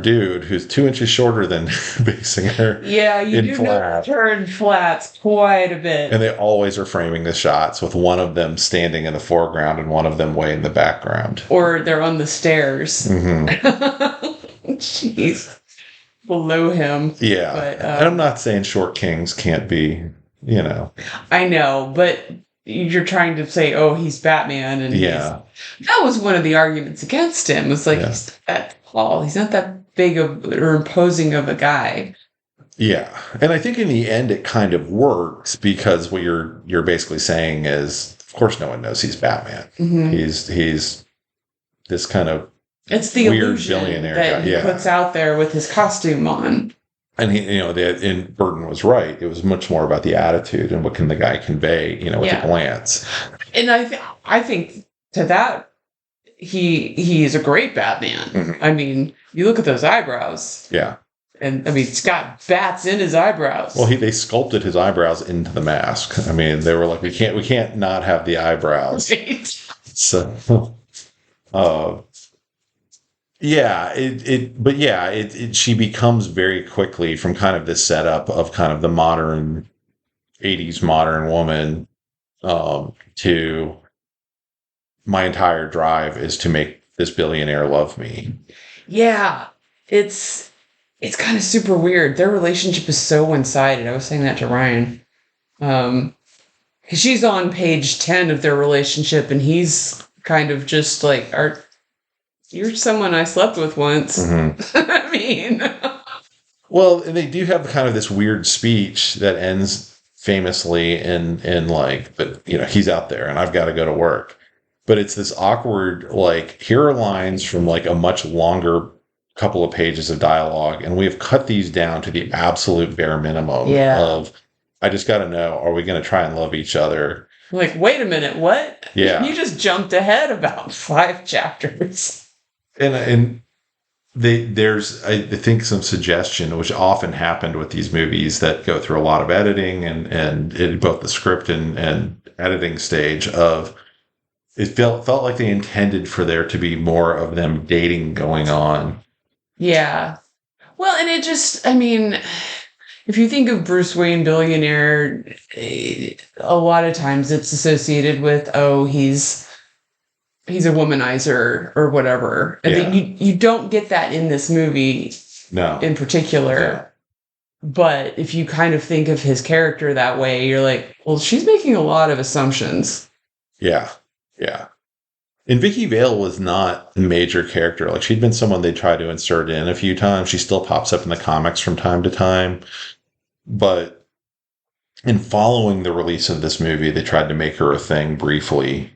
dude who's 2 inches shorter than Basinger. Yeah, you do turn flats quite a bit. And they always are framing the shots with one of them standing in the foreground and one of them way in the background. Or they're on the stairs. Jeez. Below him. Yeah. But, and I'm not saying short kings can't be, I know, but you're trying to say, oh, he's Batman. And that was one of the arguments against him. Was like, he's not that tall. He's not that big or imposing of a guy. Yeah. And I think in the end it kind of works because what you're basically saying is, of course no one knows he's Batman. He's this kind of it's the weird illusion billionaire that guy. he puts out there with his costume on. And and Burton was right. It was much more about the attitude and what can the guy convey, with a glance. And I think to that, he is a great Batman. I mean, you look at those eyebrows. Yeah. And I mean, it's got bats in his eyebrows. Well, they sculpted his eyebrows into the mask. I mean, they were like, we can't not have the eyebrows. Right. So, she becomes very quickly from kind of this setup of kind of the modern 80s modern woman to my entire drive is to make this billionaire love me. Yeah, it's kind of super weird. Their relationship is so one-sided. I was saying that to Ryan. She's on page 10 of their relationship, and he's kind of just like, you're someone I slept with once. I mean. Well, and they do have kind of this weird speech that ends famously in like, but he's out there and I've got to go to work. But it's this awkward, like, here are lines from like a much longer couple of pages of dialogue, and we have cut these down to the absolute bare minimum of, I just got to know, are we going to try and love each other? Like, wait a minute, what? Yeah. You just jumped ahead about 5 chapters. And there's, I think, some suggestion, which often happened with these movies that go through a lot of editing and in both the script and editing stage of, it felt like they intended for there to be more of them dating going on. Yeah. Well, and it just, I mean, if you think of Bruce Wayne billionaire, a lot of times it's associated with, he's a womanizer or whatever. And you don't get that in this movie in particular. Yeah. But if you kind of think of his character that way, you're like, well, she's making a lot of assumptions. Yeah. Yeah. And Vicky Vale was not a major character. Like, she'd been someone they tried to insert in a few times. She still pops up in the comics from time to time. But in following the release of this movie, they tried to make her a thing briefly.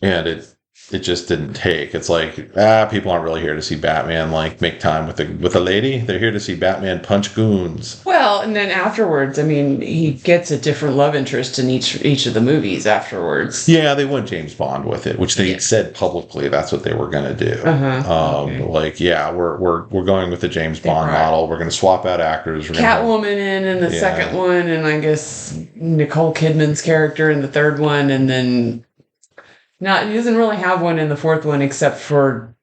And it just didn't take. It's like, people aren't really here to see Batman, like, make time with a lady. They're here to see Batman punch goons. Well, and then afterwards, I mean, he gets a different love interest in each of the movies afterwards. Yeah, they went James Bond with it, which they said publicly that's what they were going to do. Like, we're going with the James Bond model. We're going to swap out actors. Catwoman in the second one, and I guess Nicole Kidman's character in the third one, and then he doesn't really have one in the fourth one except for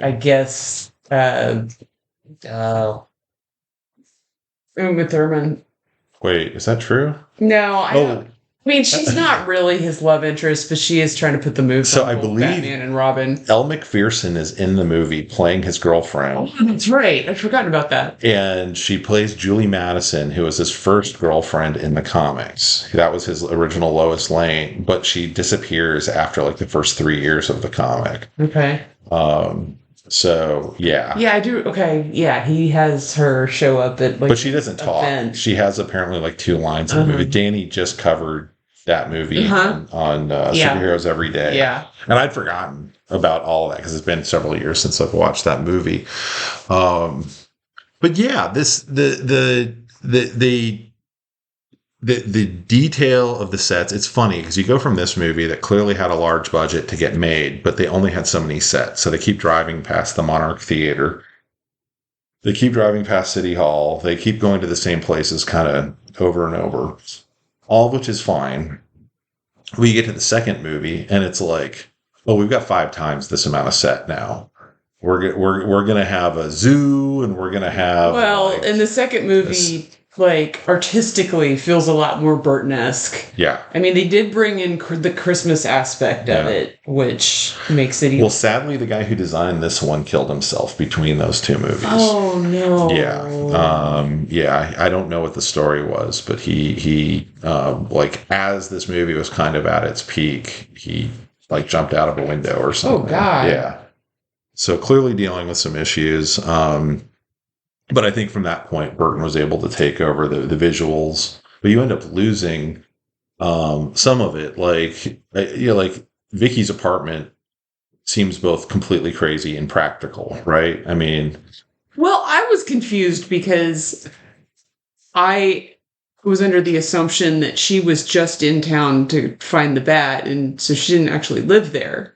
I guess, Uma Thurman. Wait, is that true? No, I Oh. don't. I mean, she's not really his love interest, but she is trying to put the moves So on I both believe Batman and Robin. Elle McPherson is in the movie playing his girlfriend. Oh, that's right. I'd forgotten about that. And she plays Julie Madison, who was his first girlfriend in the comics. That was his original Lois Lane, but she disappears after like the first 3 years of the comic. Okay. So yeah. Yeah, I do. Okay. Yeah, he has her show up at like. But she doesn't talk. event. She has apparently like 2 lines in the movie. Danny just covered that movie on Superheroes Every Day. Yeah. And I'd forgotten about all of that because it's been several years since I've watched that movie. But yeah, the detail of the sets, it's funny because you go from this movie that clearly had a large budget to get made, but they only had so many sets. So they keep driving past the Monarch Theater. They keep driving past City Hall. They keep going to the same places kind of over and over, all of which is fine. We get to the second movie and it's like, well, we've got 5 times this amount of set now. We're going to have a zoo and we're going to have... Well, in the second movie... like artistically feels a lot more Burton-esque. Yeah. I mean, they did bring in the Christmas aspect of it, which makes it even... Well, sadly, the guy who designed this one killed himself between those 2 movies. Oh, no. Yeah. I don't know what the story was, but he like, as this movie was kind of at its peak, he, like, jumped out of a window or something. Oh, God. Yeah. So clearly dealing with some issues. But I think from that point, Burton was able to take over the visuals. But you end up losing some of it. Like, like Vicky's apartment seems both completely crazy and practical, right? I mean... Well, I was confused because I was under the assumption that she was just in town to find the bat, and so she didn't actually live there.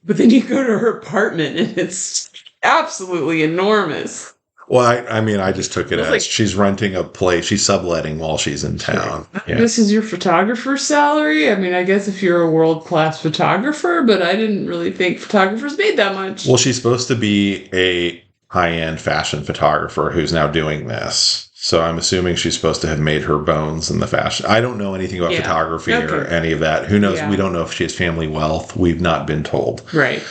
But then you go to her apartment, and it's absolutely enormous. Well, I mean, I just took it as like, she's renting a place. She's subletting while she's in town. Yeah. This is your photographer's salary? I mean, I guess if you're a world-class photographer, but I didn't really think photographers made that much. Well, she's supposed to be a high-end fashion photographer who's now doing this. So I'm assuming she's supposed to have made her bones in the fashion. I don't know anything about photography or any of that. Who knows? Yeah. We don't know if she has family wealth. We've not been told. Right.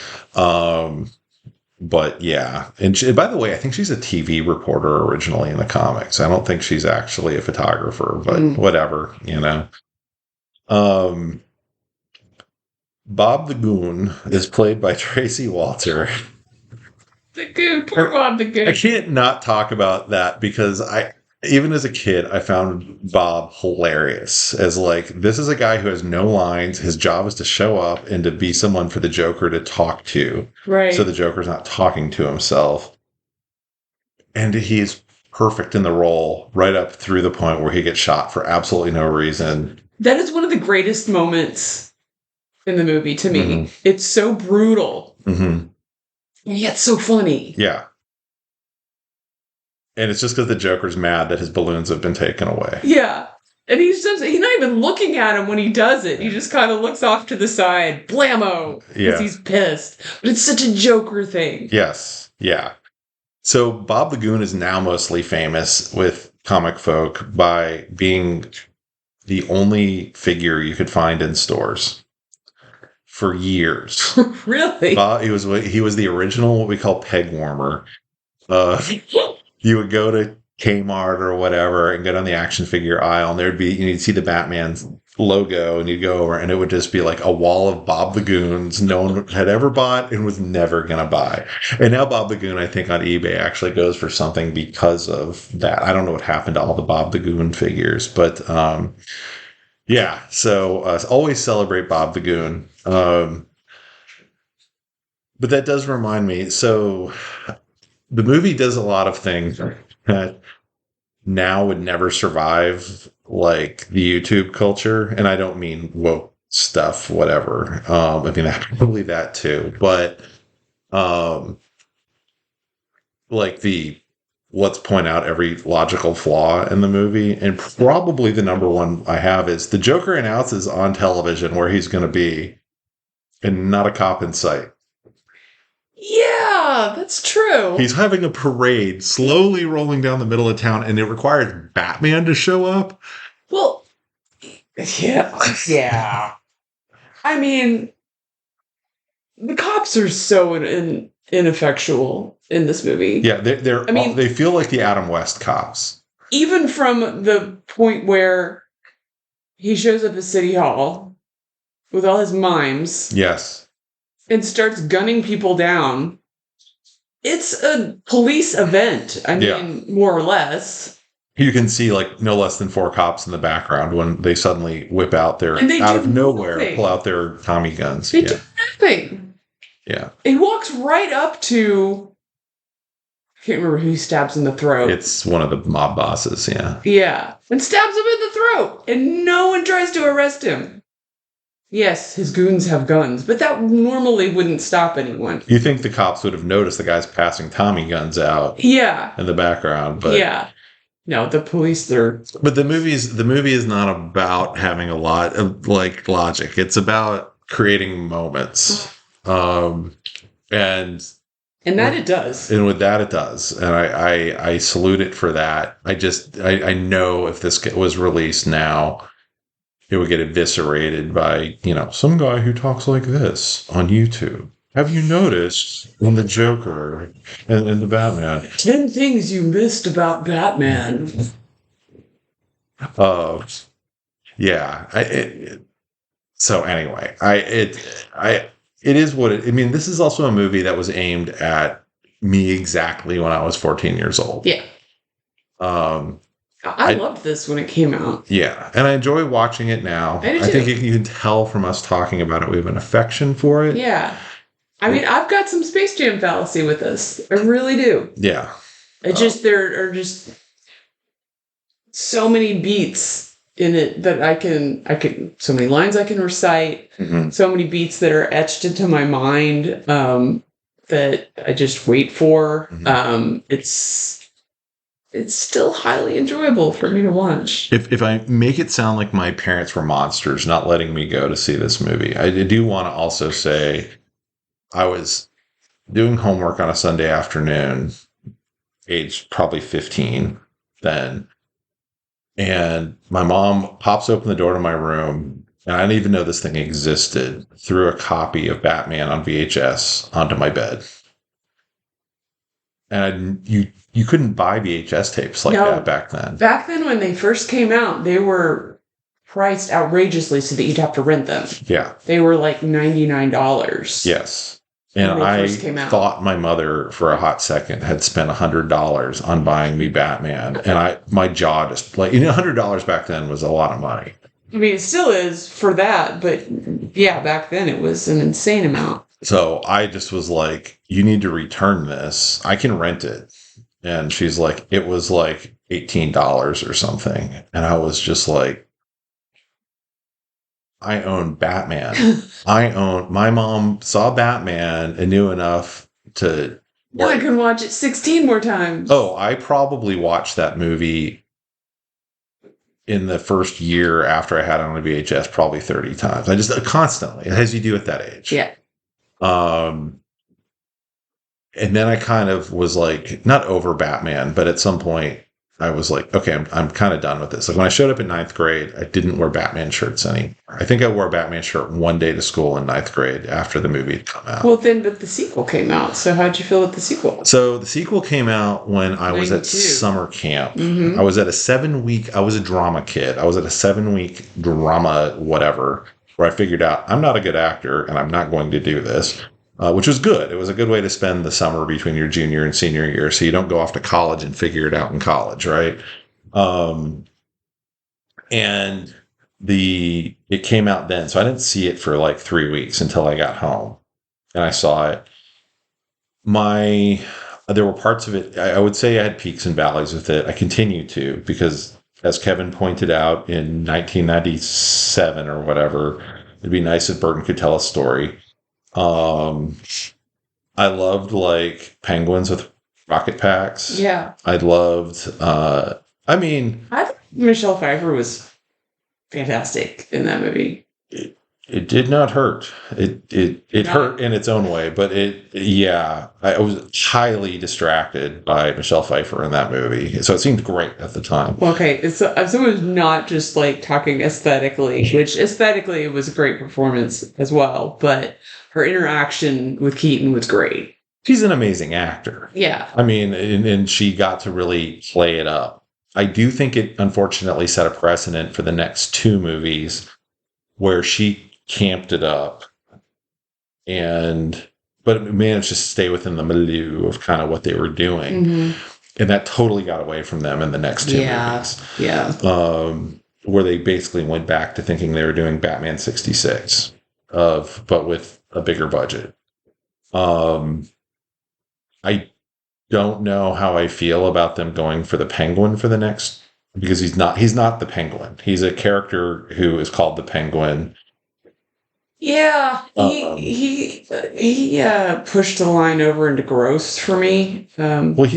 But yeah, and by the way, I think she's a TV reporter originally in the comics. I don't think she's actually a photographer, but whatever, you know. Bob the Goon is played by Tracy Walter. The Goon, poor Bob the Goon. I can't not talk about that because even as a kid, I found Bob hilarious as like, this is a guy who has no lines. His job is to show up and to be someone for the Joker to talk to. Right. So the Joker's not talking to himself. And he's perfect in the role right up through the point where he gets shot for absolutely no reason. That is one of the greatest moments in the movie to me. Mm-hmm. It's so brutal. Mm-hmm. And yet so funny. Yeah. And it's just because the Joker's mad that his balloons have been taken away. Yeah. And he's not even looking at him when he does it. He just kind of looks off to the side. Blammo! Because he's pissed. But it's such a Joker thing. Yes. Yeah. So Bob the Goon is now mostly famous with comic folk by being the only figure you could find in stores for years. Really? He was the original, what we call peg warmer. You would go to Kmart or whatever and get on the action figure aisle, and you'd see the Batman's logo, and you'd go over, and it would just be like a wall of Bob the Goons no one had ever bought and was never going to buy. And now Bob the Goon, I think, on eBay actually goes for something because of that. I don't know what happened to all the Bob the Goon figures, but yeah. So always celebrate Bob the Goon. But that does remind me. So the movie does a lot of things that now would never survive, like the YouTube culture. And I don't mean woke stuff, whatever. I mean, probably that too. But like let's point out every logical flaw in the movie. And probably the number one I have is the Joker announces on television where he's going to be and not a cop in sight. Yeah, that's true. He's having a parade slowly rolling down the middle of town, and it requires Batman to show up. Well, yeah. I mean, the cops are so ineffectual in this movie. Yeah, they feel like the Adam West cops. Even from the point where he shows up at City Hall with all his mimes. Yes. And starts gunning people down. It's a police event. I mean, more or less. You can see like no less than 4 cops in the background when they suddenly whip out their out of nowhere, pull out their Tommy guns. They do nothing. Yeah. He walks right up to, I can't remember who he stabs in the throat. It's one of the mob bosses, yeah. Yeah. And stabs him in the throat. And no one tries to arrest him. Yes, his goons have guns, but that normally wouldn't stop anyone. You think the cops would have noticed the guys passing Tommy guns out in the background, but no, the police, they're... But the movie is not about having a lot of like logic. It's about creating moments. And that it does. And with that it does. And I salute it for that. I know if this was released now, it would get eviscerated by, some guy who talks like this on YouTube. Have you noticed in the Joker and in the Batman? 10 things you missed about Batman. So anyway, it is what it. I mean, this is also a movie that was aimed at me exactly when I was 14 years old. Yeah. I loved this when it came out. Yeah, and I enjoy watching it now. I think you can tell from us talking about it, we have an affection for it. Yeah. I mean, I've got some Space Jam fallacy with this. I really do. Yeah. There are just so many beats in it that I can so many lines I can recite, so many beats that are etched into my mind that I just wait for. It's still highly enjoyable for me to watch. If I make it sound like my parents were monsters not letting me go to see this movie, I do want to also say I was doing homework on a Sunday afternoon, aged probably 15 then, and my mom pops open the door to my room, and I didn't even know this thing existed, threw a copy of Batman on VHS onto my bed. And you couldn't buy VHS tapes like that back then. Back then, when they first came out, they were priced outrageously so that you'd have to rent them. Yeah. They were like $99. Yes. And I thought my mother, for a hot second, had spent $100 on buying me Batman. And my jaw just, $100 back then was a lot of money. I mean, it still is for that, but yeah, back then it was an insane amount. So I just was like, you need to return this. I can rent it. And she's like, it was like $18 or something. And I was just like, I own Batman. My mom saw Batman and knew enough to... Now I can watch it 16 more times. Oh, I probably watched that movie in the first year after I had it on a VHS probably 30 times. I just constantly, as you do at that age. Yeah. And then I kind of was like, not over Batman, but at some point I was like, okay, I'm kind of done with this. Like when I showed up in 9th grade, I didn't wear Batman shirts anymore. I think I wore a Batman shirt one day to school in 9th grade after the movie had come out. Well, then, but the sequel came out. So how'd you feel with the sequel? So the sequel came out when I was at summer camp. I was at a 7-week, I was a drama kid. I was at a 7-week drama whatever, where I figured out I'm not a good actor and I'm not going to do this. Which was good. It was a good way to spend the summer between your junior and senior year, so you don't go off to college and figure it out in college, right? And it came out then, so I didn't see it for like 3 weeks until I got home, and I saw it. There were parts of it. I would say I had peaks and valleys with it. I continue to, because as Kevin pointed out in 1997 or whatever, it'd be nice if Burton could tell a story. I loved like penguins with rocket packs. Yeah. I loved, I think Michelle Pfeiffer was fantastic in that movie. It did not hurt. It hurt in its own way, but I was highly distracted by Michelle Pfeiffer in that movie, so it seemed great at the time. Okay, so it was not just like talking aesthetically, which aesthetically it was a great performance as well, but her interaction with Keaton was great. She's an amazing actor. Yeah. I mean, and she got to really play it up. I do think it unfortunately set a precedent for the next two movies where she camped it up but it managed to stay within the milieu of kind of what they were doing. Mm-hmm. And that totally got away from them in the next two movies. Yeah. Where they basically went back to thinking they were doing Batman 66 but with a bigger budget. I don't know how I feel about them going for the Penguin for the next, because he's not the Penguin. He's a character who is called the Penguin. Yeah, he pushed the line over into gross for me. Well,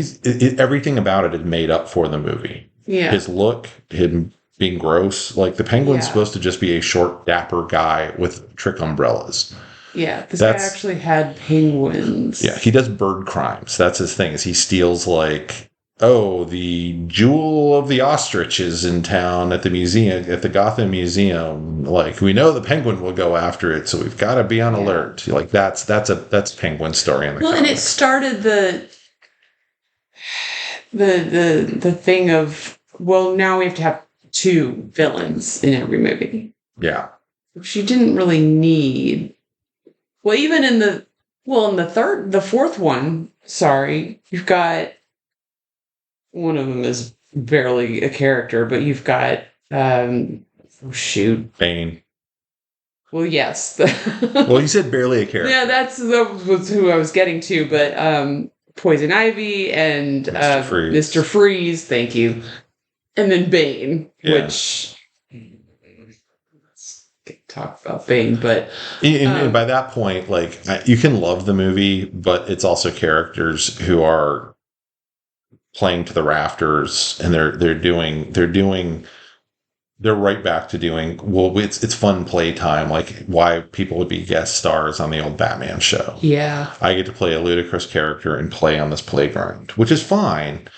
everything about it is made up for the movie. Yeah, his look, him being gross. Like the Penguin's supposed to just be a short, dapper guy with trick umbrellas. Yeah, this guy actually had penguins. Yeah, he does bird crimes. That's his thing. Is he steals like, the jewel of the ostrich is in town at the museum, at the Gotham Museum. Like, we know the Penguin will go after it, so we've got to be on alert. Like that's Penguin story in the comic. And it started the thing of, well, now we have to have two villains in every movie. Yeah, which you didn't really need. Well, even in the fourth one, you've got. One of them is barely a character, but you've got, Bane. Well, yes. Well, you said barely a character. Yeah, that was who I was getting to, but Poison Ivy and Mr. Freeze, thank you. And then Bane, which... Let's talk about Bane, but... And by that point, like, you can love the movie, but it's also characters who are playing to the rafters, and they're right back to doing, well, it's fun playtime, like why people would be guest stars on the old Batman show. Yeah. I get to play a ludicrous character and play on this playground, which is fine,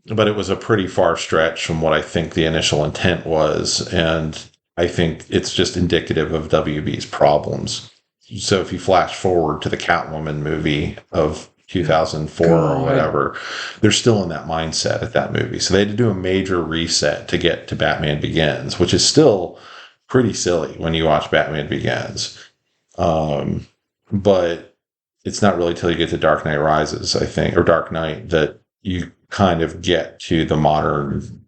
but it was a pretty far stretch from what I think the initial intent was, and I think it's just indicative of WB's problems. So if you flash forward to the Catwoman movie of 2004 or whatever, they're still in that mindset at that movie. So they had to do a major reset to get to Batman Begins, which is still pretty silly when you watch Batman Begins. But it's not really till you get to Dark Knight Rises, I think, or Dark Knight, that you kind of get to the modern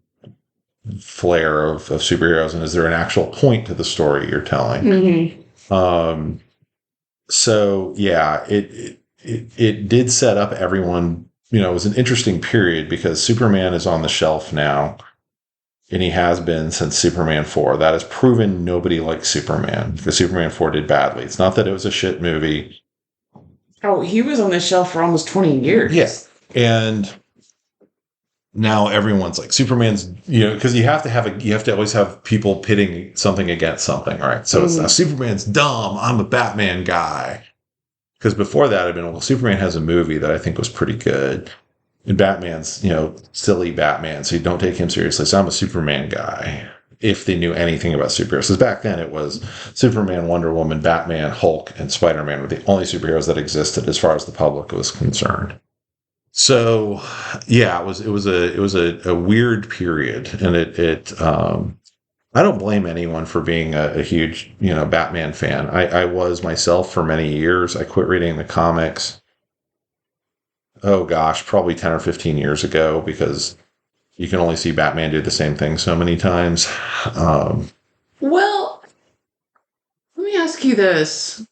flair of superheroes, and is there an actual point to the story you're telling? Mm-hmm. So yeah, it did set up everyone, it was an interesting period because Superman is on the shelf now, and he has been since Superman 4. That has proven nobody likes Superman because Superman 4 did badly. It's not that it was a shit movie. Oh, he was on the shelf for almost 20 years. Yes. And now everyone's like, Superman's, because you have to always have people pitting something against something, right? So it's now Superman's dumb, I'm a Batman guy. Because before that, I'd been, well, Superman has a movie that I think was pretty good. And Batman's, silly Batman, so you don't take him seriously. So I'm a Superman guy, if they knew anything about superheroes. Because back then it was Superman, Wonder Woman, Batman, Hulk, and Spider-Man were the only superheroes that existed as far as the public was concerned. So, yeah, it was a weird period, and I don't blame anyone for being a huge, Batman fan. I was myself for many years. I quit reading the comics. Oh gosh, probably 10 or 15 years ago, because you can only see Batman do the same thing so many times. Well, let me ask you this.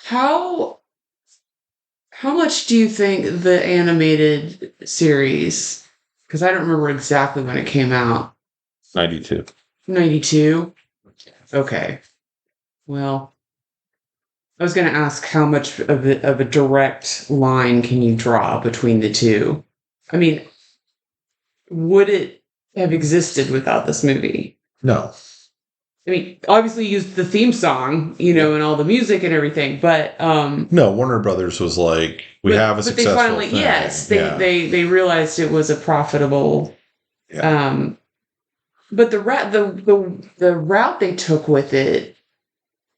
How much do you think the animated series, because I don't remember exactly when it came out. 92. 92? Okay. Well, I was going to ask how much of a direct line can you draw between the two? I mean, would it have existed without this movie? No. I mean, obviously used the theme song, and all the music and everything, but No, Warner Brothers was like, we have a successful they finally, thing. yes, Yeah. they realized it was a profitable. Yeah. But the route they took with it,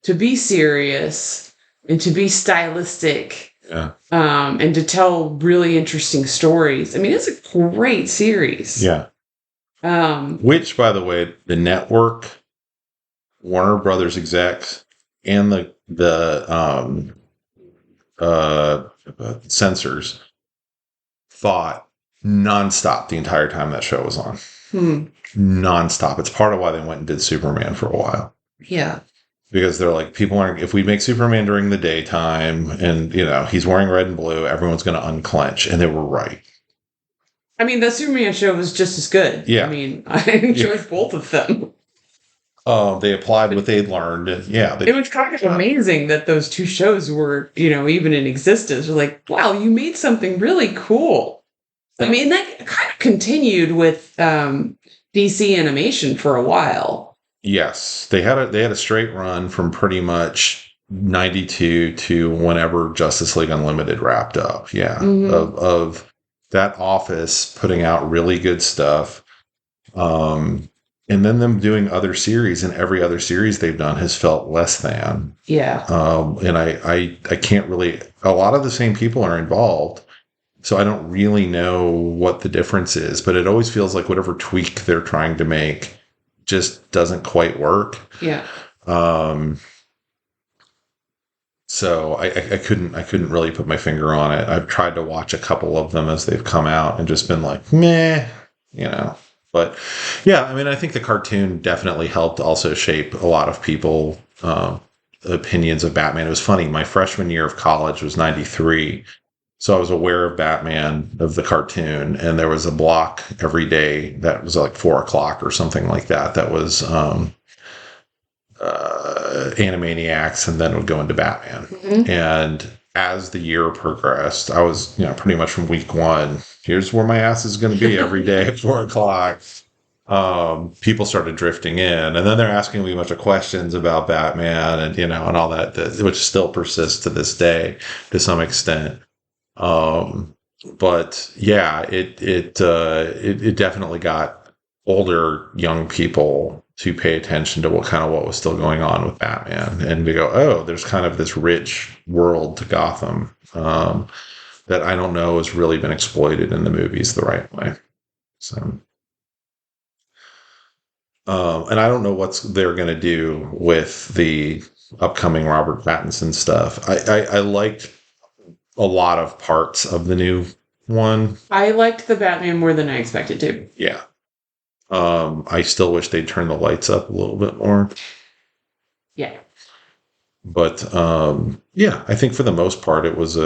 to be serious and to be stylistic, Yeah. and to tell really interesting stories. I mean, it's a great series. Yeah. Which, by the way, the network, Warner Brothers execs, and the censors fought nonstop the entire time that show was on. Nonstop. It's part of why they went and did Superman for a while. Yeah. Because they're like, people aren't, if we make Superman during the daytime and, he's wearing red and blue, everyone's going to unclench. And they were right. I mean, the Superman show was just as good. Yeah. I mean, I enjoyed both of them. They applied what they'd learned. And it was kind of amazing that those two shows were, even in existence. We're like, wow, you made something really cool. I mean, that kind of continued with DC animation for a while. Yes, they had a straight run from pretty much 92 to whenever Justice League Unlimited wrapped up. Yeah, of that office putting out really good stuff, and then them doing other series, and every other series they've done has felt less than. Yeah. And I can't really. A lot of the same people are involved. So I don't really know what the difference is, but it always feels like whatever tweak they're trying to make just doesn't quite work. Yeah. So I couldn't really put my finger on it. I've tried to watch a couple of them as they've come out and just been like, meh, But yeah, I mean, I think the cartoon definitely helped also shape a lot of people opinions of Batman. It was funny. My freshman year of college was 93. So I was aware of Batman, of the cartoon, and there was a block every day that was like 4:00 or something like that. That was Animaniacs, and then it would go into Batman. Mm-hmm. And as the year progressed, I was, pretty much from week one, here's where my ass is going to be every day at 4:00. People started drifting in, and then they're asking me a bunch of questions about Batman and, and all that, which still persists to this day to some extent. But yeah, it definitely got older young people to pay attention to what was still going on with Batman, and to go, oh, there's kind of this rich world to Gotham, that I don't know has really been exploited in the movies the right way. So, and I don't know what they're going to do with the upcoming Robert Pattinson stuff. I liked a lot of parts of the new one. I liked the Batman more than I expected to. Yeah. I still wish they'd turn the lights up a little bit more. Yeah. But yeah, I think for the most part it was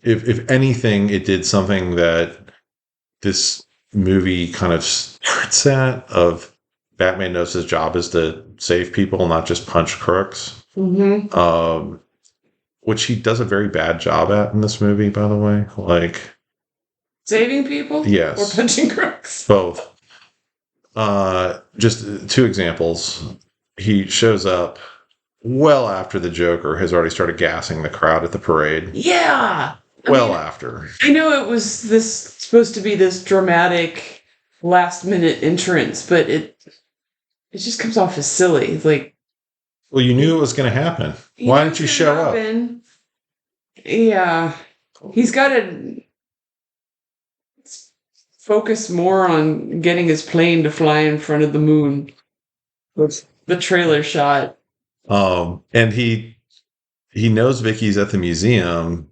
if anything, it did something that this movie kind of starts at, of Batman knows his job is to save people, not just punch crooks. Mm-hmm. Which he does a very bad job at in this movie, by the way. Like, saving people? Yes. Or punching crooks? Both. Just two examples. He shows up well after the Joker has already started gassing the crowd at the parade. Yeah. After. I know it was supposed to be this dramatic last minute entrance, but it just comes off as silly. Like, well, you knew it was going to happen. Why didn't you show up? Yeah. He's got to focus more on getting his plane to fly in front of the moon. The trailer shot. And he knows Vicky's at the museum.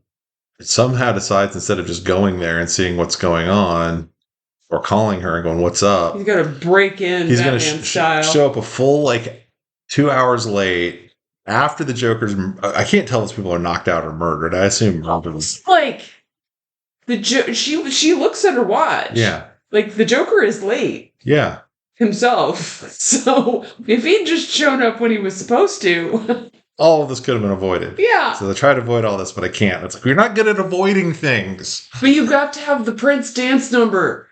Somehow decides, instead of just going there and seeing what's going on, or calling her and going, "What's up?" He's got to break in. He's going to show up a full 2 hours late after the Joker's. I can't tell if people are knocked out or murdered. I assume murdered. She looks at her watch. Yeah. The Joker is late. Yeah. Himself. So if he'd just shown up when he was supposed to, all of this could have been avoided. Yeah. So they try to avoid all this, but I can't. It's like, we're not good at avoiding things. But you've got to have the Prince dance number.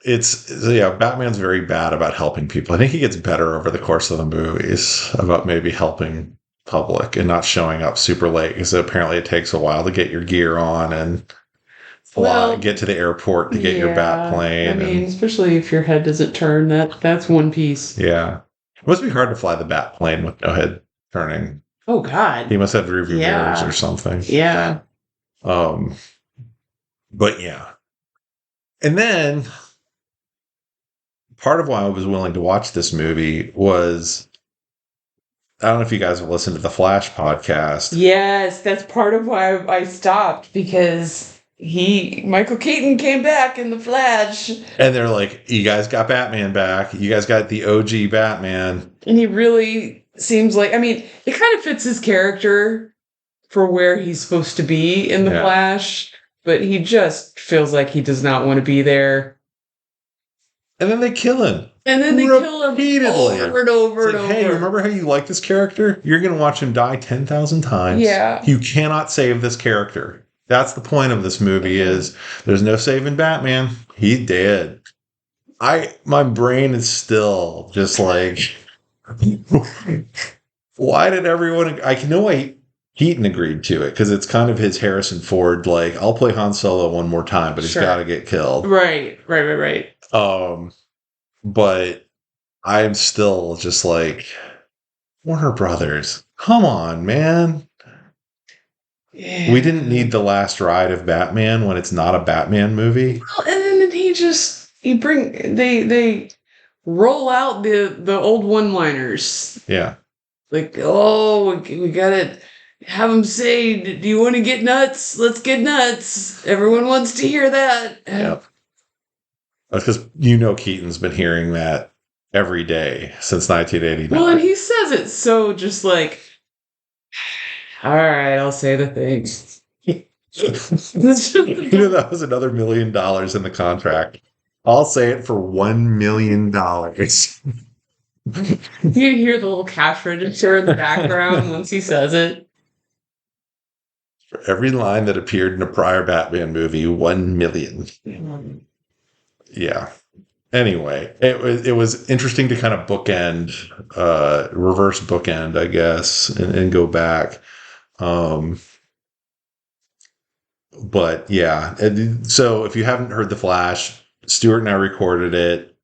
Batman's very bad about helping people. I think he gets better over the course of the movies about maybe helping public and not showing up super late, because apparently it takes a while to get your gear on and get to the airport to get your bat plane. I mean, especially if your head doesn't turn, that's one piece. Yeah. It must be hard to fly the bat plane with no head turning. Oh, God. He must have rearview mirrors or something. Yeah. But yeah. And then part of why I was willing to watch this movie was, I don't know if you guys have listened to the Flash podcast. Yes, that's part of why I stopped, because Michael Keaton came back in the Flash. And they're like, you guys got Batman back. You guys got the OG Batman. And he really seems like, I mean, it kind of fits his character for where he's supposed to be in the Flash, but he just feels like he does not want to be there. And then they kill him. And then they kill him repeatedly. Over and over and over. Hey, remember how you like this character? You're going to watch him die 10,000 times. Yeah. You cannot save this character. That's the point of this movie, is there's no saving Batman. He's dead. My brain is still just like, why did everyone... I know why Keaton agreed to it, because it's kind of his Harrison Ford, like, I'll play Han Solo one more time, but he's got to get killed. Right. But I'm still just like, Warner Brothers, come on, man. Yeah. We didn't need the last ride of Batman when it's not a Batman movie. Well, and then they roll out the old one-liners. Yeah. Like, we gotta have him say, do you want to get nuts? Let's get nuts. Everyone wants to hear that. Yep. That's because Keaton's been hearing that every day since 1989. Well, and he says it so just like, all right, I'll say the things. That was another $1 million in the contract. I'll say it for $1 million. You hear the little cash register in the background once he says it. For every line that appeared in a prior Batman movie, 1 million. Yeah. Anyway, it was interesting to kind of reverse bookend, I guess, and go back. But yeah, so if you haven't heard The Flash, Stuart and I recorded it.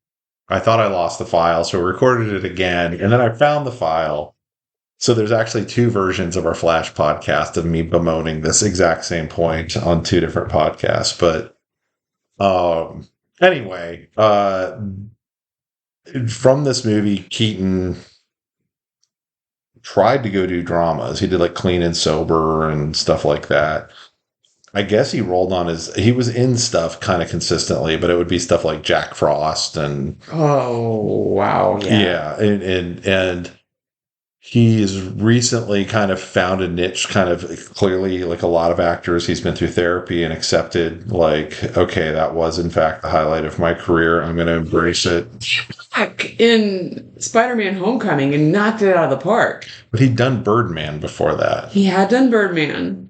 I thought I lost the file, so I recorded it again, and then I found the file. So there's actually 2 versions of our Flash podcast of me bemoaning this exact same point on 2 different podcasts. But anyway, from this movie, Keaton tried to go do dramas. He did like Clean and Sober and stuff like that. I guess he rolled on he was in stuff kind of consistently, but it would be stuff like Jack Frost and... Oh, wow. Yeah. And he's recently kind of found a niche, kind of clearly, like a lot of actors. He's been through therapy and accepted, like, okay, that was in fact the highlight of my career. I'm going to embrace it. Back in Spider-Man Homecoming and knocked it out of the park. But he'd done Birdman before that. He had done Birdman.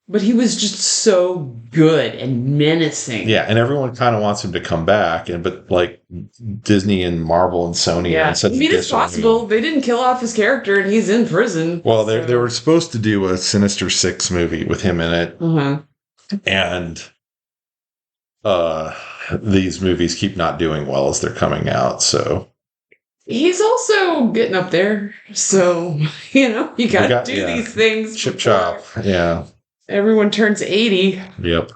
But he was just so good and menacing. Yeah, and everyone kind of wants him to come back, but like Disney and Marvel and Sony are such. I mean, it's possible they didn't kill off his character, and he's in prison. Well, they were supposed to do a Sinister Six movie with him in it, and these movies keep not doing well as they're coming out. So he's also getting up there, so you got to do these things. Chip chop, yeah. Everyone turns 80. Yep.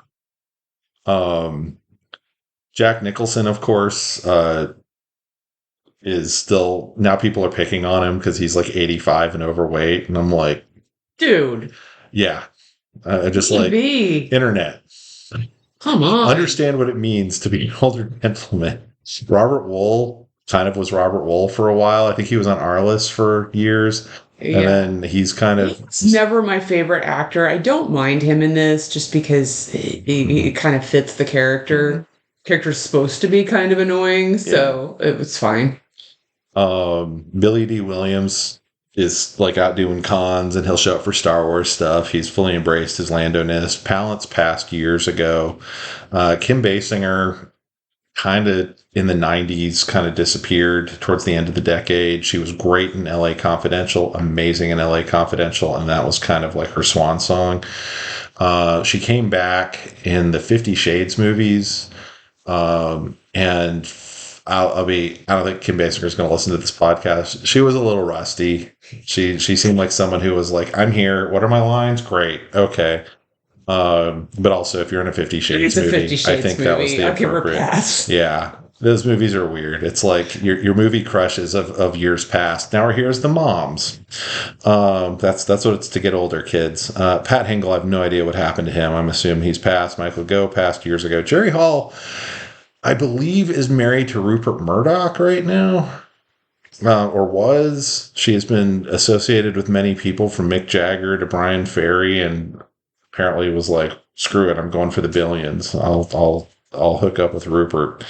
Jack Nicholson, of course, is still... Now people are picking on him because he's like 85 and overweight. And I'm like... Dude. Yeah. Just like... Internet. Come on. Understand what it means to be an older gentleman. Robert Wool kind of was Robert Wool for a while. I think he was on our list for years. Yeah. And then he's kind of... He's never my favorite actor. I don't mind him in this just because he kind of fits the character. The character's supposed to be kind of annoying, so it was fine. Billy D. Williams is like out doing cons, and he'll show up for Star Wars stuff. He's fully embraced his Lando-ness. Palance passed years ago. Kim Basinger kind of in the 90s, kind of disappeared towards the end of the decade. She was great in LA Confidential, amazing in LA Confidential, and that was kind of like her swan song. She came back in the 50 Shades movies, and I don't think Kim Basinger is going to listen to this podcast. She was a little rusty. She seemed like someone who was like, I'm here. What are my lines? Great. Okay. But also, if you're in a 50 Shades movie, 50 Shades I think that was the I'll give her a appropriate. pass. Yeah. Those movies are weird. It's like your movie crushes of years past. Now we're here as the moms. That's what it's to get older, kids. Pat Hingle, I have no idea what happened to him. I'm assuming he's passed. Michael Gough passed years ago. Jerry Hall, I believe, is married to Rupert Murdoch right now. Or was. She has been associated with many people, from Mick Jagger to Brian Ferry, and apparently was like, screw it, I'm going for the billions. I'll hook up with Rupert.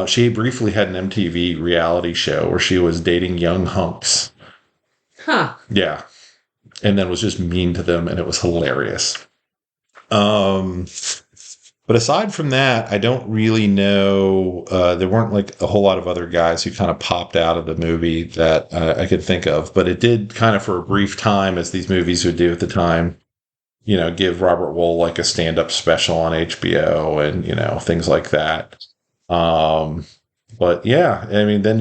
She briefly had an MTV reality show where she was dating young hunks. Huh. Yeah. And then was just mean to them, and it was hilarious. But aside from that, I don't really know. There weren't like a whole lot of other guys who kind of popped out of the movie that I could think of. But it did kind of, for a brief time, as these movies would do at the time, give Robert Wool like a stand-up special on HBO and, things like that. But yeah, I mean, then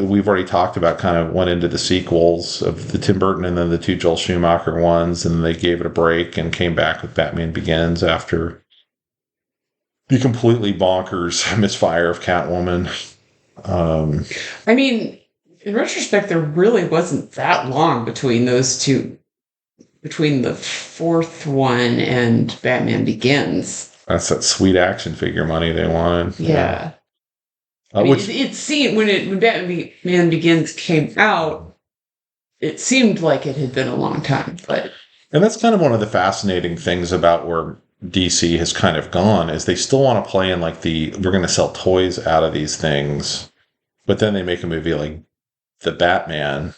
we've already talked about, kind of went into the sequels of the Tim Burton and then the two Joel Schumacher ones, and they gave it a break and came back with Batman Begins after the completely bonkers misfire of Catwoman. I mean, in retrospect, there really wasn't that long between those two, between the fourth one and Batman Begins. That's that sweet action figure money they wanted. Yeah. It seemed, when Batman Begins came out, it seemed like it had been a long time. And that's kind of one of the fascinating things about where DC has kind of gone, is they still want to play in like we're going to sell toys out of these things, but then they make a movie like The Batman,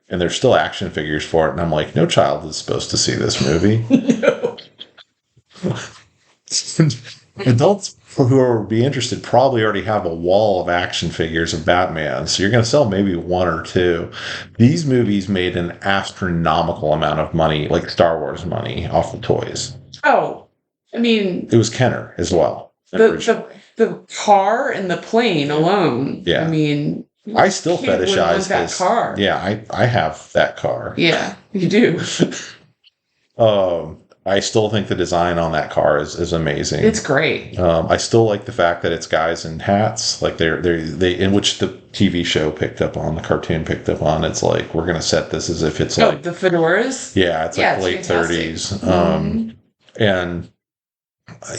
and there's still action figures for it. And I'm like, no child is supposed to see this movie. No. Adults who would be interested probably already have a wall of action figures of Batman, so you're going to sell maybe one or two. These movies made an astronomical amount of money, like Star Wars money, off the toys. Oh, I mean, it was Kenner as well. The car and the plane alone. Yeah. I mean, I still fetishize that car. Yeah, I have that car. Yeah, you do. I still think the design on that car is amazing. It's great. I still like the fact that it's guys in hats, like they in which the TV show picked up on, the cartoon picked up on. It's like, we're gonna set this as if it's like the fedoras. Yeah, it's like late 30s. And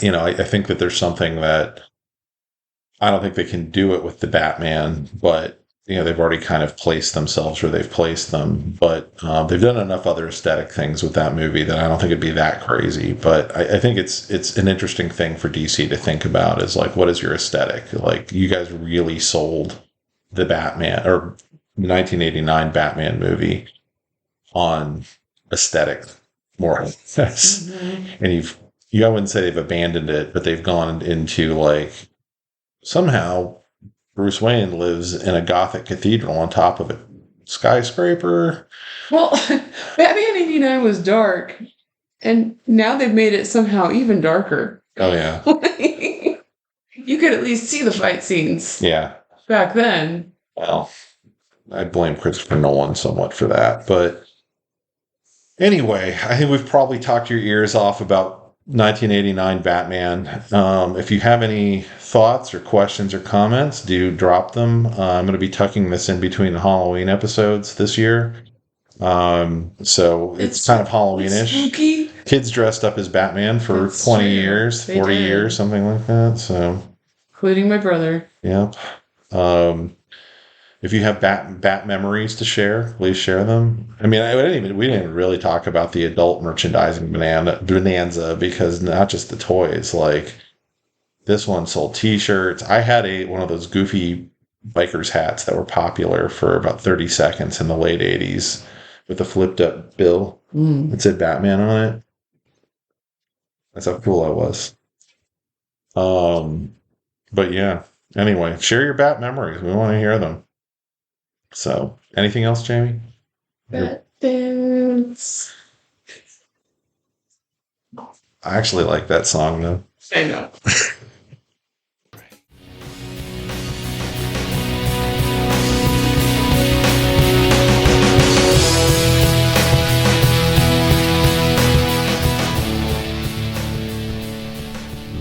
I think that there's something that I don't think they can do it with the Batman, but they've already kind of placed themselves where they've placed them. But they've done enough other aesthetic things with that movie that I don't think it'd be that crazy. But I think it's an interesting thing for DC to think about, is like, what is your aesthetic? Like, you guys really sold the Batman, or the 1989 Batman movie, on aesthetic, more or less. And I wouldn't say they've abandoned it, but they've gone into like, somehow Bruce Wayne lives in a Gothic cathedral on top of a skyscraper. Well, Batman 89 was dark, and now they've made it somehow even darker. Oh, yeah. You could at least see the fight scenes. Yeah. Back then. Well, I blame Christopher Nolan somewhat for that. But anyway, I think we've probably talked your ears off about 1989 Batman. If you have any thoughts or questions or comments, do drop them. I'm going to be tucking this in between the Halloween episodes this year. So it's kind of Halloweenish. Spooky. Kids dressed up as Batman for 20 years, 40 years, something like that. So, including my brother. Yeah. If you have bat memories to share, please share them. I mean, we didn't even really talk about the adult merchandising bonanza, because not just the toys. Like, this one sold T-shirts. I had one of those goofy biker's hats that were popular for about 30 seconds in the late 80s, with a flipped up bill that said Batman on it. That's how cool I was. But yeah. Anyway, share your bat memories. We want to hear them. So, anything else, Jamie? Bat dance. I actually like that song, though. I know.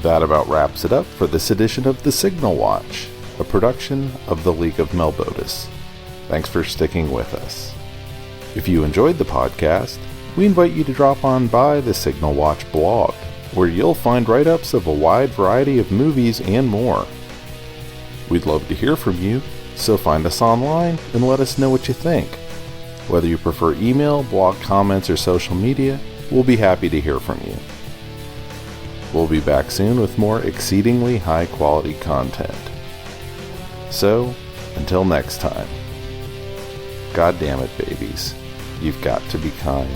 That about wraps it up for this edition of The Signal Watch, a production of the League of Melbotus. Thanks for sticking with us. If you enjoyed the podcast, we invite you to drop on by the Signal Watch blog, where you'll find write-ups of a wide variety of movies and more. We'd love to hear from you, so find us online and let us know what you think. Whether you prefer email, blog comments, or social media, we'll be happy to hear from you. We'll be back soon with more exceedingly high-quality content. So, until next time, God damn it, babies, you've got to be kind.